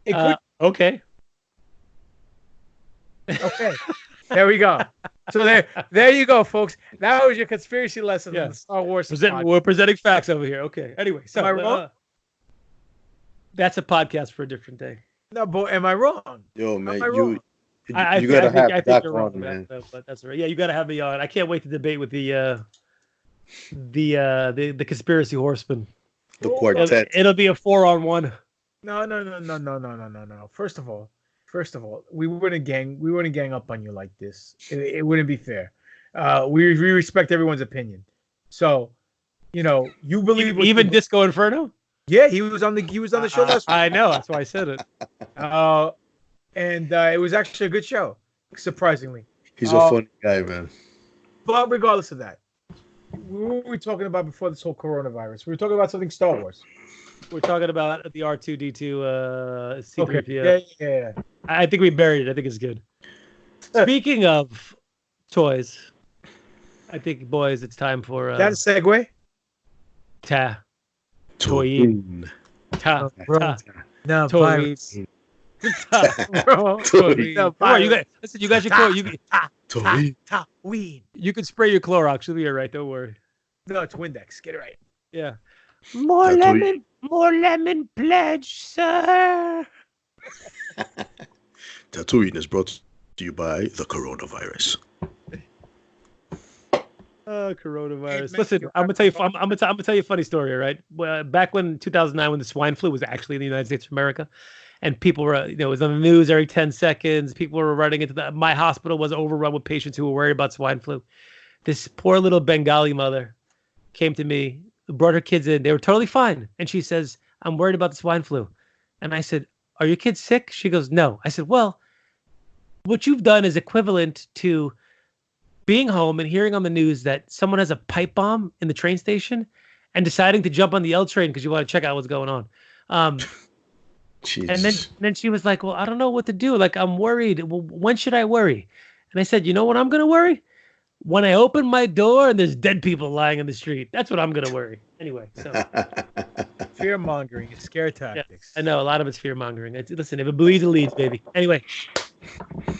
Okay. Okay. There we go. So there you go, folks. That was your conspiracy lesson on the Star Wars. We're presenting facts over here. Okay. Anyway, so am I wrong? That's a podcast for a different day. No, but am I wrong? Yo, man, you gotta have Doc on, man. But that's right. Yeah, you gotta have me on. I can't wait to debate with the conspiracy horsemen. The quartet. It'll be a 4-on-1. No. First of all, we wouldn't gang up on you like this. It wouldn't be fair. We respect everyone's opinion. So, you believe even Disco Inferno? Yeah, he was on the show last week. I know, that's why I said it. And it was actually a good show, surprisingly. He's a funny guy, man. But regardless of that, what were we talking about before this whole coronavirus? We were talking about something Star Wars. We're talking about the R2-D2 C-3PO. Okay. Yeah. I think we buried it. I think it's good. Speaking of toys, I think, boys, it's time for... that a segue? TaTOYine. No, virus. Listen, you guys should TaTOYine. You can spray your Clorox. You'll be all right. Don't worry. No, it's Windex. Get it right. Yeah. More lemon pledge, sir. TaTOYine is brought to you by the coronavirus. Coronavirus. Listen, I'm gonna tell you a funny story, right? Back when 2009, when the swine flu was actually in the United States of America, and people were, it was on the news every 10 seconds. People were running into my hospital was overrun with patients who were worried about swine flu. This poor little Bengali mother came to me, brought her kids in. They were totally fine, and she says, "I'm worried about the swine flu." And I said, "Are your kids sick?" She goes, "No." I said, "Well, what you've done is equivalent to being home and hearing on the news that someone has a pipe bomb in the train station and deciding to jump on the L train because you want to check out what's going on." And then she was like, "Well, I don't know what to do. Like, I'm worried. Well, when should I worry?" And I said, "You know when I'm going to worry? When I open my door and there's dead people lying in the street. That's what I'm going to worry." Anyway, so. Fear mongering, scare tactics. Yeah, I know, a lot of it's fear mongering. Listen, if it bleeds, it leads, baby. Anyway,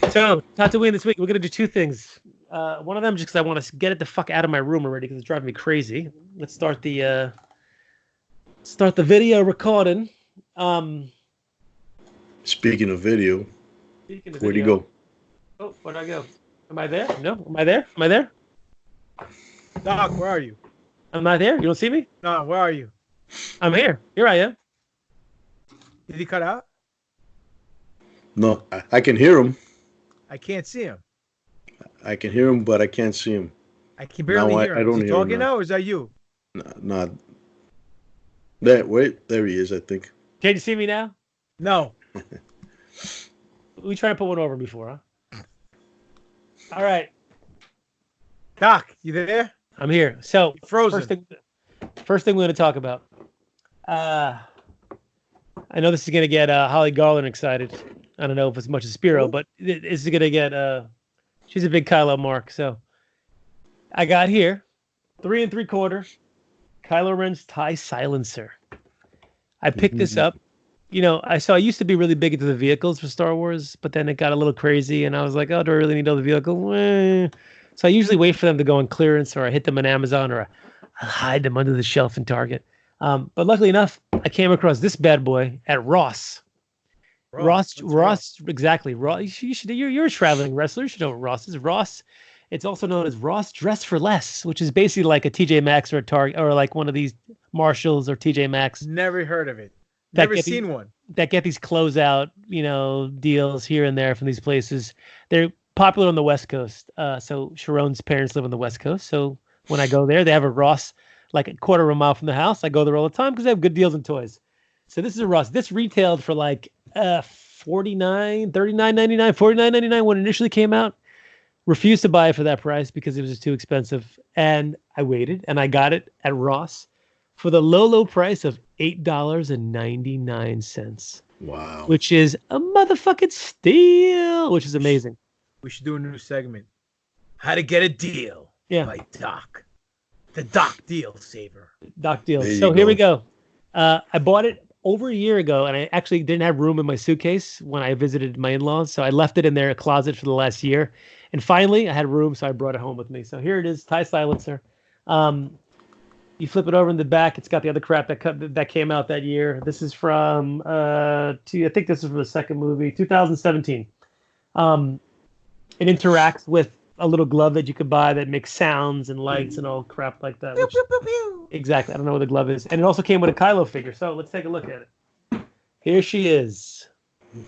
so TaTOYine this week, we're going to do two things. One of them just because I want to get it the fuck out of my room already because it's driving me crazy. Let's start the video recording. Speaking of video, where'd he go? Oh, where'd I go? Am I there? No? Am I there? Am I there? Doc, where are you? I'm not there? You don't see me? No, where are you? I'm here. Here I am. Did he cut out? No, I can hear him. I can't see him. I can hear him, but I can't see him. I can barely hear him. I don't Is he hear him talking now, or is that you? No. There he is, I think. Can you see me now? No. We tried to put one over before, huh? All right. Doc, you there? I'm here. So, Frozen. First thing we're going to talk about. I know this is going to get Holly Garland excited. I don't know if as much as Spiro, but this is going to get... she's a big Kylo mark. So, I got here 3 3/4 Kylo Ren's TIE silencer. I picked this up. You know, I used to be really big into the vehicles for Star Wars, but then it got a little crazy, and I was like, oh, do I really need all the vehicle? So I usually wait for them to go on clearance, or I hit them on Amazon, or I hide them under the shelf in Target. But luckily enough, I came across this bad boy at Ross. Ross, exactly. Ross, you're a traveling wrestler. You should know what Ross is. Ross, it's also known as Ross Dress for Less, which is basically like a TJ Maxx or a Target, or like one of these Marshalls or TJ Maxx. Never heard of it. Never seen one. That get these closeout, deals here and there from these places. They're popular on the West Coast. So Sharon's parents live on the West Coast. So when I go there, they have a Ross like a quarter of a mile from the house. I go there all the time because they have good deals on toys. So this is a Ross. This retailed for like $39.99, $49.99 when it initially came out. Refused to buy it for that price because it was just too expensive. And I waited and I got it at Ross for the low price of $8.99. Wow. Which is a motherfucking steal, which is amazing. We should do a new segment. How to get a deal by Doc. The Doc Deal Saver. Doc Deal. So here we go. I bought it over a year ago, and I actually didn't have room in my suitcase when I visited my in-laws, so I left it in their closet for the last year. And finally, I had room, so I brought it home with me. So here it is, TIE silencer. You flip it over in the back. It's got the other crap that came out that year. This is from I think this is from the second movie, 2017. It interacts with a little glove that you could buy that makes sounds and lights and all crap like that. Exactly. I don't know what the glove is. And it also came with a Kylo figure. So let's take a look at it. Here she is.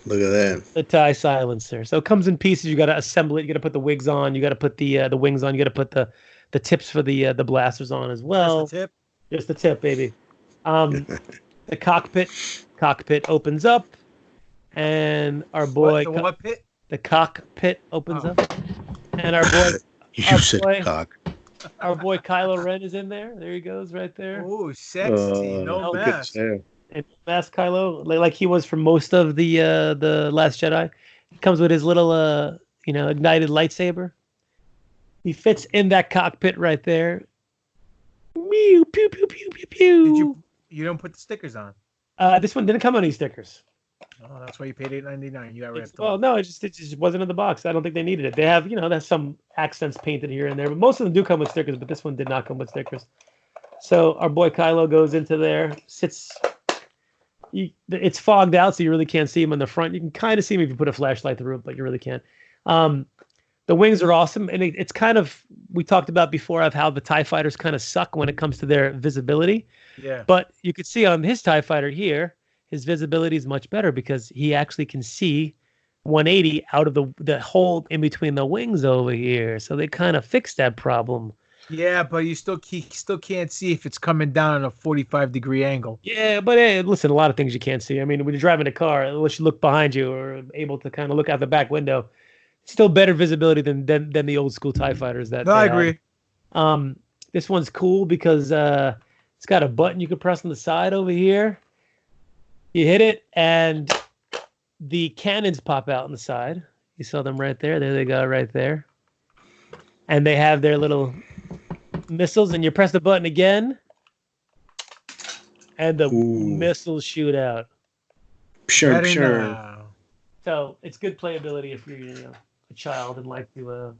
Look at that. The TIE silencer. So it comes in pieces. You got to assemble it. You got to put the wigs on. You got to put the wings on. You got to put the tips for the blasters on as well. Just the tip? Just the tip, baby. The cockpit opens up, and our boy... What pit? The cockpit opens up, and our boy... cock. Our boy Kylo Ren is in there. There he goes, right there. Oh, sexy. No mask. And mask Kylo, like he was for most of the Last Jedi. He comes with his little, ignited lightsaber. He fits in that cockpit right there. Mew, pew, pew, pew, pew, pew. You don't put the stickers on? This one didn't come on any stickers. Oh, that's why you paid $8.99. You got ripped off. Well, no, it just wasn't in the box. I don't think they needed it. They have, there's some accents painted here and there, but most of them do come with stickers, but this one did not come with stickers. So our boy Kylo goes into there, sits. It's fogged out, so you really can't see him in the front. You can kind of see him if you put a flashlight through it, but you really can't. The wings are awesome, and it's kind of, we talked about before of how the TIE fighters kind of suck when it comes to their visibility. Yeah. But you could see on his TIE fighter here, his visibility is much better because he actually can see 180 out of the hole in between the wings over here. So they kind of fixed that problem. Yeah, but you still can't see if it's coming down on a 45-degree angle. Yeah, but hey, listen, a lot of things you can't see. I mean, when you're driving a car, unless you look behind you or able to kind of look out the back window, still better visibility than the old school TIE fighters. I agree. This one's cool because it's got a button you can press on the side over here. You hit it, and the cannons pop out on the side. You saw them right there. There they go, right there. And they have their little missiles, and you press the button again, and the missiles shoot out. Sure. So it's good playability if you're a child and like to.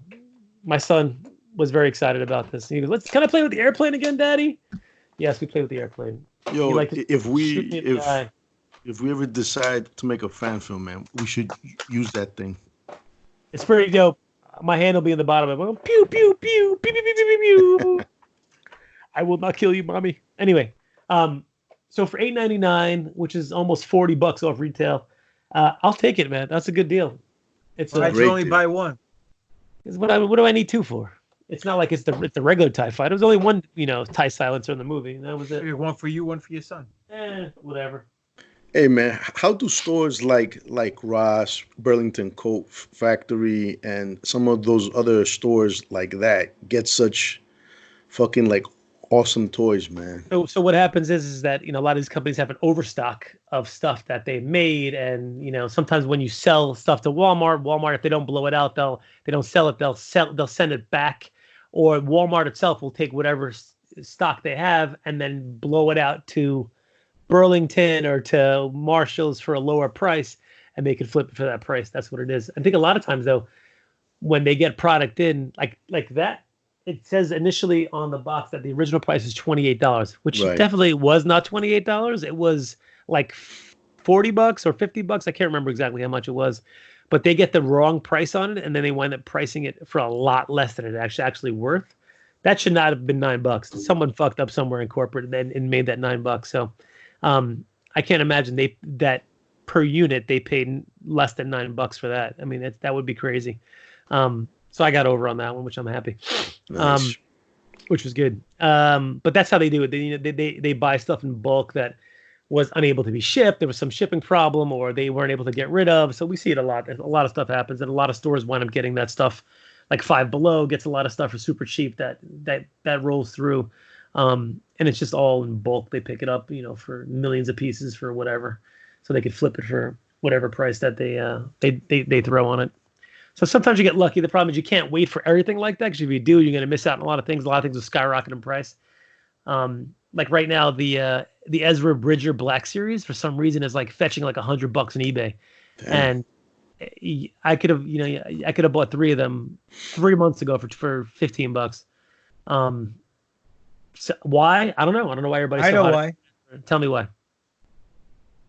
My son was very excited about this. He goes, "Can I play with the airplane again, Daddy?" Yes, we play with the airplane. Yo, if we ever decide to make a fan film, man, we should use that thing. It's pretty dope. My hand will be in the bottom of it. Going, pew, pew, pew, pew, pew, pew, pew, pew. I will not kill you, mommy. Anyway, So for $8.99, which is almost $40 off retail, I'll take it, man. That's a good deal. It's Why'd you only buy one? What do I need two for? It's not like it's the regular TIE fighter. There was only one, TIE silencer in the movie, and that was it. One for you, one for your son. Whatever. Hey man, how do stores like Ross, Burlington Coat Factory, and some of those other stores like that get such fucking like awesome toys, man? So what happens is that a lot of these companies have an overstock of stuff that they made, and sometimes when you sell stuff to Walmart, if they don't blow it out, they don't sell it, they'll send it back, or Walmart itself will take whatever stock they have and then blow it out to Burlington or to Marshall's for a lower price, and they can flip it for that price. That's what it is. I think a lot of times though, when they get product in like that, it says initially on the box that the original price is $28, which definitely was not $28. It was like $40 or $50. I can't remember exactly how much it was, but they get the wrong price on it, and then they wind up pricing it for a lot less than it actually worth. That should not have been $9. Someone fucked up somewhere in corporate and made that $9. So I can't imagine that per unit they paid less than $9 for that. I mean, that would be crazy. So I got over on that one, which I'm happy. Nice. Which was good. But that's how they do it. They buy stuff in bulk that was unable to be shipped. There was some shipping problem, or they weren't able to get rid of. So we see it a lot. A lot of stuff happens, and a lot of stores wind up getting that stuff. Like Five Below gets a lot of stuff for super cheap that rolls through. And it's just all in bulk. They pick it up, for millions of pieces for whatever, so they could flip it for whatever price that they throw on it. So sometimes you get lucky. The problem is you can't wait for everything like that, because if you do, you're going to miss out on a lot of things. A lot of things will skyrocket in price. Like right now, the Ezra Bridger Black Series for some reason is like fetching like $100 on eBay. Damn. And I could have bought 3 of them 3 months ago for $15. So why? I don't know. I don't know why everybody's. I know why. Tell me why.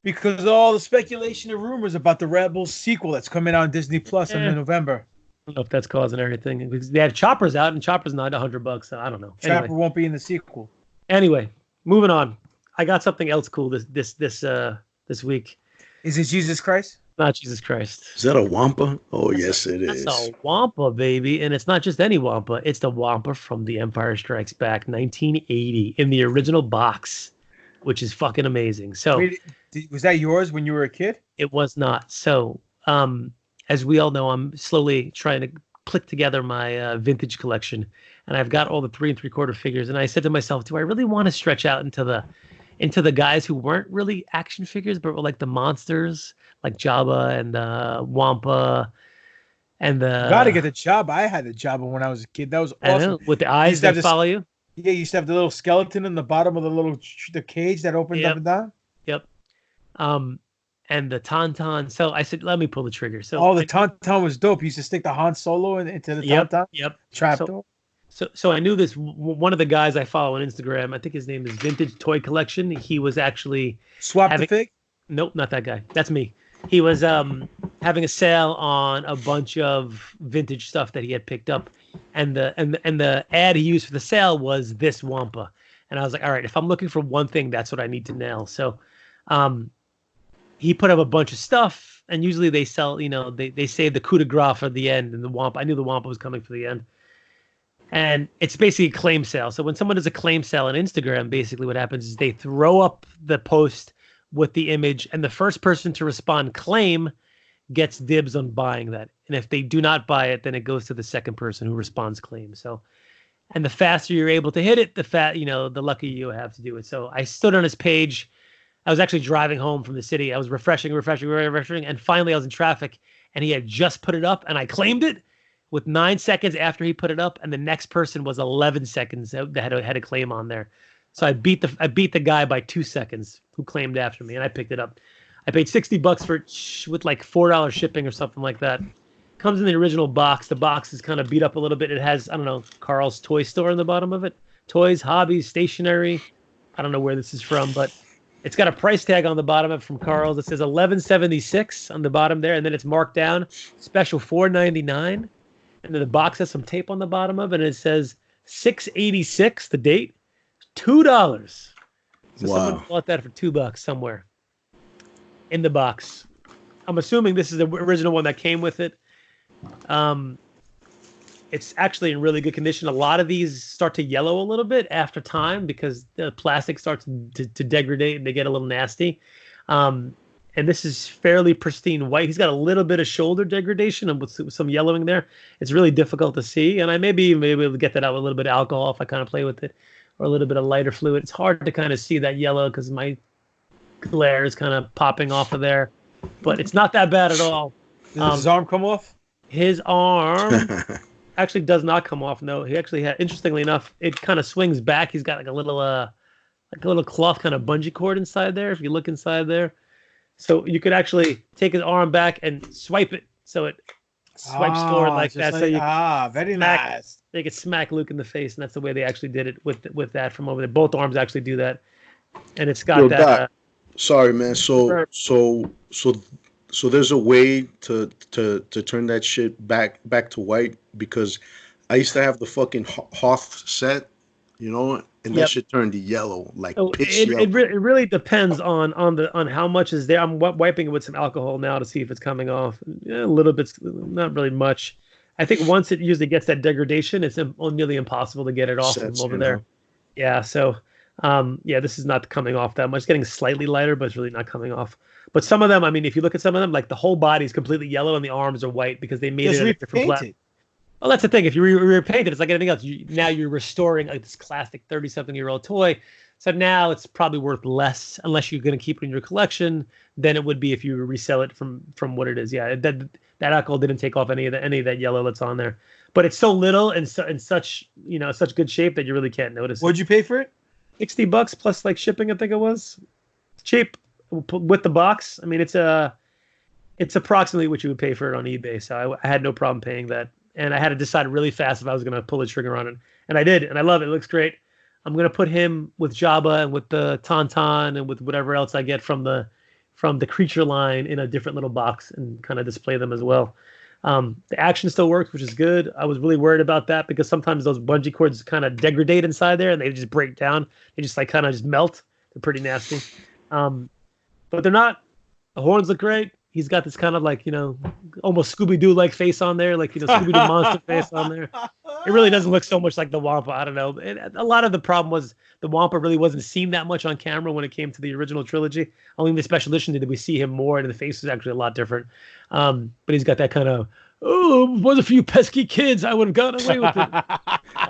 Because of all the speculation and rumors about the Rebels sequel that's coming out on Disney Plus in November. I don't know if that's causing anything. Because they have Choppers out, and Chopper's not $100. So I don't know. Chopper won't be in the sequel. Anyway, moving on. I got something else cool this week. Is it Jesus Christ? Not Jesus Christ. Is that a Wampa? Oh, yes, it is. That's a Wampa, baby. And it's not just any Wampa. It's the Wampa from The Empire Strikes Back, 1980, in the original box, which is fucking amazing. So, wait, was that yours when you were a kid? It was not. So, as we all know, I'm slowly trying to click together my vintage collection, and I've got all the 3 3/4 figures. And I said to myself, do I really want to stretch out into the guys who weren't really action figures, but were like the monsters, like Jabba and Wampa, and the. Got to get the Jabba. I had the Jabba when I was a kid. That was awesome. I know, with the eyes that follow you. Yeah, you used to have the little skeleton in the bottom of the cage that opened up and down. Yep. And the Tauntaun. So I said, let me pull the trigger. So the Tauntaun was dope. You used to stick the Han Solo into the Tauntaun. Yep. Trapdoor. So I knew this. One of the guys I follow on Instagram, I think his name is Vintage Toy Collection. He was actually the fig. Nope, not that guy. That's me. He was having a sale on a bunch of vintage stuff that he had picked up, and the ad he used for the sale was this Wampa. And I was like, all right, if I'm looking for one thing, that's what I need to nail. So, he put up a bunch of stuff, and usually they sell, they save the coup de grace for the end, and the Wampa. I knew the Wampa was coming for the end. And it's basically a claim sale. So when someone does a claim sale on Instagram, basically what happens is they throw up the post with the image, and the first person to respond claim gets dibs on buying that. And if they do not buy it, then it goes to the second person who responds claim. So, and the faster you're able to hit it, the luckier you have to do it. So I stood on his page. I was actually driving home from the city. I was refreshing. And finally I was in traffic, and he had just put it up, and I claimed it with 9 seconds after he put it up. And the next person was 11 seconds that had a claim on there. So I beat the guy by 2 seconds who claimed after me, and I picked it up. I paid $60 for it with like $4 shipping or something like that. Comes in the original box. The box is kind of beat up a little bit. It has, I don't know, Carl's Toy Store on the bottom of it. Toys, hobbies, stationery. I don't know where this is from, but it's got a price tag on the bottom of it from Carl's. It says $11.76 on the bottom there, and then it's marked down special $4.99. And then the box has some tape on the bottom of it, and it says $6.86, the date, $2. So someone bought that for $2 somewhere in the box. I'm assuming this is the original one that came with it. It's actually in really good condition. A lot of these start to yellow a little bit after time because the plastic starts to degrade and they get a little nasty. And this is fairly pristine white. He's got a little bit of shoulder degradation and with some yellowing there. It's really difficult to see. And I may be able to get that out with a little bit of alcohol if I kind of play with it, or a little bit of lighter fluid. It's hard to kind of see that yellow because my glare is kind of popping off of there. But it's not that bad at all. Does his arm come off? His arm actually does not come off. No, he actually had, interestingly enough, it kind of swings back. He's got like a little cloth kind of bungee cord inside there. If you look inside there. So you could actually take his arm back and swipe it, so it swipes forward like that. So you very nice. They could smack Luke in the face, and that's the way they actually did it with that from over there. Both arms actually do that, and it's got that. Doc, sorry, man. So there's a way to turn that shit back to white, because I used to have the fucking Hoth set, you know. And that shit turned to yellow, like pitch yellow. It really depends on how much is there. I'm wiping it with some alcohol now to see if it's coming off. A little bit, not really much. I think once it usually gets that degradation, it's nearly impossible to get it off from over there. Yeah, so this is not coming off that much. It's getting slightly lighter, but it's really not coming off. But some of them, I mean, if you look at some of them, like the whole body is completely yellow and the arms are white because they made it a different plastic. Well, that's the thing. If you repaint it, it's like anything else. Now you're restoring this classic 30-something-year-old toy. So now it's probably worth less, unless you're going to keep it in your collection, than it would be if you resell it from what it is. Yeah, that alcohol didn't take off any of that yellow that's on there. But it's so little and in such good shape that you really can't notice. What'd you pay for it? $60 plus like shipping, I think it was. Cheap with the box. I mean, it's approximately what you would pay for it on eBay. So I had no problem paying that. And I had to decide really fast if I was going to pull the trigger on it. And I did, and I love it. It looks great. I'm going to put him with Jabba and with the Tauntaun and with whatever else I get from the creature line in a different little box and kind of display them as well. The action still works, which is good. I was really worried about that because sometimes those bungee cords kind of degrade inside there and they just break down. They just like kind of just melt. They're pretty nasty. But they're not. The horns look great. He's got this kind of like, almost Scooby-Doo like face on there, like, Scooby-Doo monster face on there. It really doesn't look so much like the Wampa. I don't know. A lot of the problem was the Wampa really wasn't seen that much on camera when it came to the original trilogy. Only in the special edition did we see him more, and the face was actually a lot different. But he's got that kind of, was a few pesky kids. I would have gotten away with it.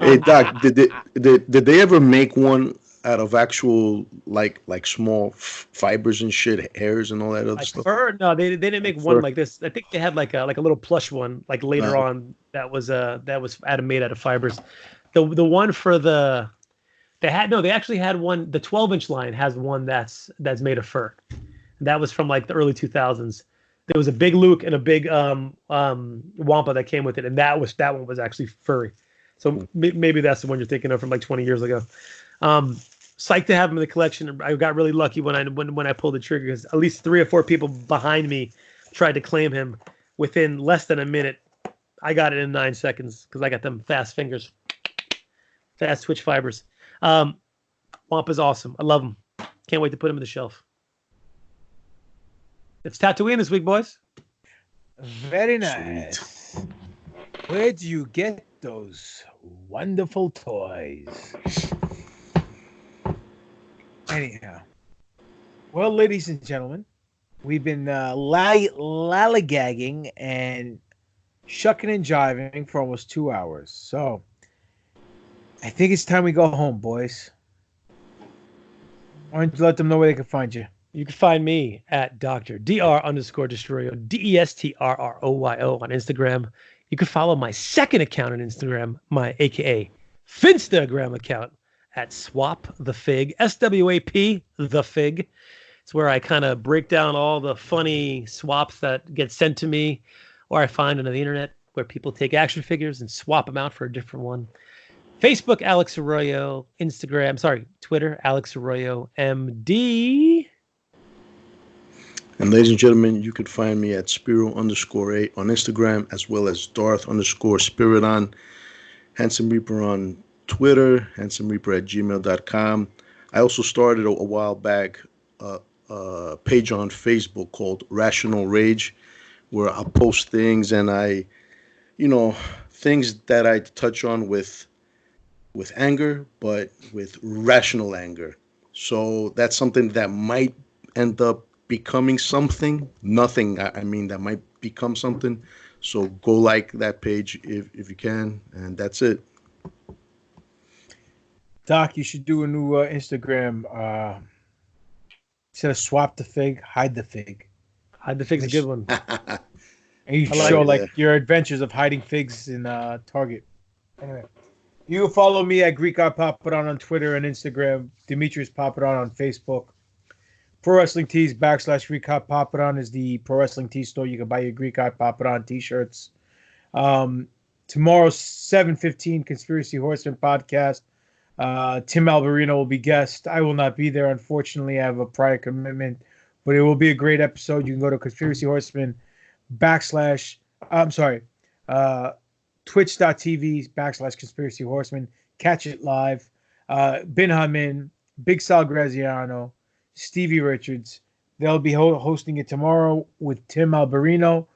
Hey, Doc, did they ever make one out of actual like small fibers and shit, hairs and all that other stuff? Fur? No, they didn't make one like this. I think they had like a little plush one like later on that was made out of fibers. The one for they actually had one. The 12-inch line has one that's made of fur. And that was from like the early 2000s. There was a big Luke and a big Wampa that came with it, and that one was actually furry. So maybe that's the one you're thinking of from like 20 years ago. Psyched to have him in the collection. I got really lucky when I pulled the trigger because at least 3 or 4 people behind me tried to claim him within less than a minute. I got it in 9 seconds because I got them fast fingers, fast twitch fibers. Wampa's awesome. I love him. Can't wait to put him on the shelf. It's TaTOYine this week, boys. Very nice. Where do you get those wonderful toys? Anyhow, well, ladies and gentlemen, we've been lollygagging and shucking and jiving for almost 2 hours. So I think it's time we go home, boys. Why don't you let them know where they can find you? You can find me at Dr.Destroyo, DESTRROYO on Instagram. You can follow my second account on Instagram, my AKA Finstagram account at Swap the Fig, SWAP the Fig. It's where I kind of break down all the funny swaps that get sent to me or I find on the internet where people take action figures and swap them out for a different one. Facebook, Alex Arroyo. Twitter, Alex Arroyo MD. And ladies and gentlemen, you can find me at Spiro_8 on Instagram, as well as Darth_Spiridon, Handsome Reaper on Twitter, handsomereaper@gmail.com. I also started a while back a page on Facebook called Rational Rage, where I post things and things that I touch on with anger, but with rational anger. So that's something that might end up becoming something. Nothing, I mean, that might become something. So go like that page if you can, and that's it. Doc, you should do a new Instagram. Instead of swap the fig, hide the fig. Hide the fig's a good one. And you I like show it. like your adventures of hiding figs in Target. Anyway, you can follow me at Greek God Papadon on Twitter and Instagram. Demetrius Papadon on Facebook. Pro Wrestling Tees / Greek God Papadon is the Pro Wrestling Tee store. You can buy your Greek God Papadon t-shirts. Tomorrow, 7:15, Conspiracy Horseman podcast. Tim Alberino will be guest. I will not be there, unfortunately. I have a prior commitment, but it will be a great episode. You can go to Conspiracy Horseman twitch.tv / Conspiracy Horseman. Catch it live. Bin Hamin, Big Sal Graziano, Stevie Richards. They'll be hosting it tomorrow with Tim Alberino,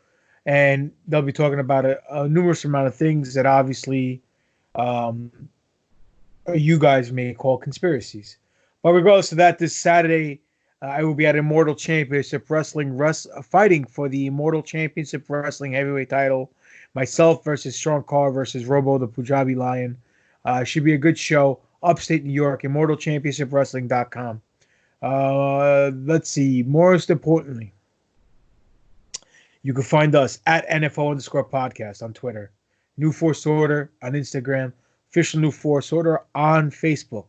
and they'll be talking about a numerous amount of things that obviously you guys may call conspiracies. But regardless of that, this Saturday, I will be at Immortal Championship Wrestling, fighting for the Immortal Championship Wrestling heavyweight title. Myself versus Sean Carr versus Robo the Punjabi Lion. Should be a good show. Upstate New York, ImmortalChampionshipWrestling.com. Let's see. Most importantly, you can find us at NFO_podcast on Twitter. New Force Order on Instagram. Official New Force Order on Facebook.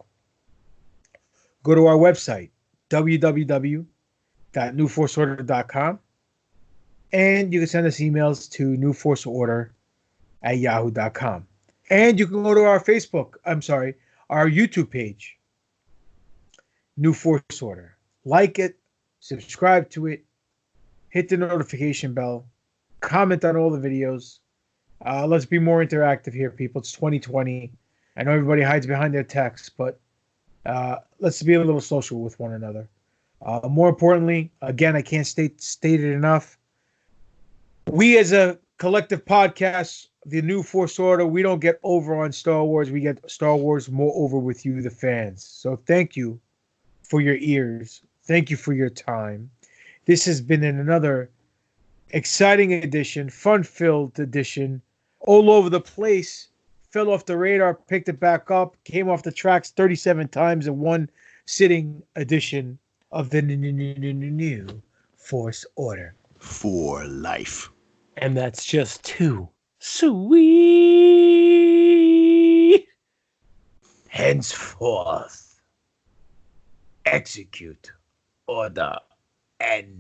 Go to our website, www.newforceorder.com, and you can send us emails to newforceorder@yahoo.com. And you can go to our our YouTube page, New Force Order. Like it, subscribe to it, hit the notification bell, comment on all the videos. Let's be more interactive here, people. It's 2020. I know everybody hides behind their texts, but let's be a little social with one another. More importantly, again, I can't state it enough. We as a collective podcast, the New Force Order, we don't get over on Star Wars. We get Star Wars more over with you, the fans. So thank you for your ears. Thank you for your time. This has been another exciting edition, fun-filled edition, all over the place. Fell off the radar, picked it back up, came off the tracks 37 times in one sitting edition of the New Force Order. For life. And that's just too sweet. Henceforth, execute order N.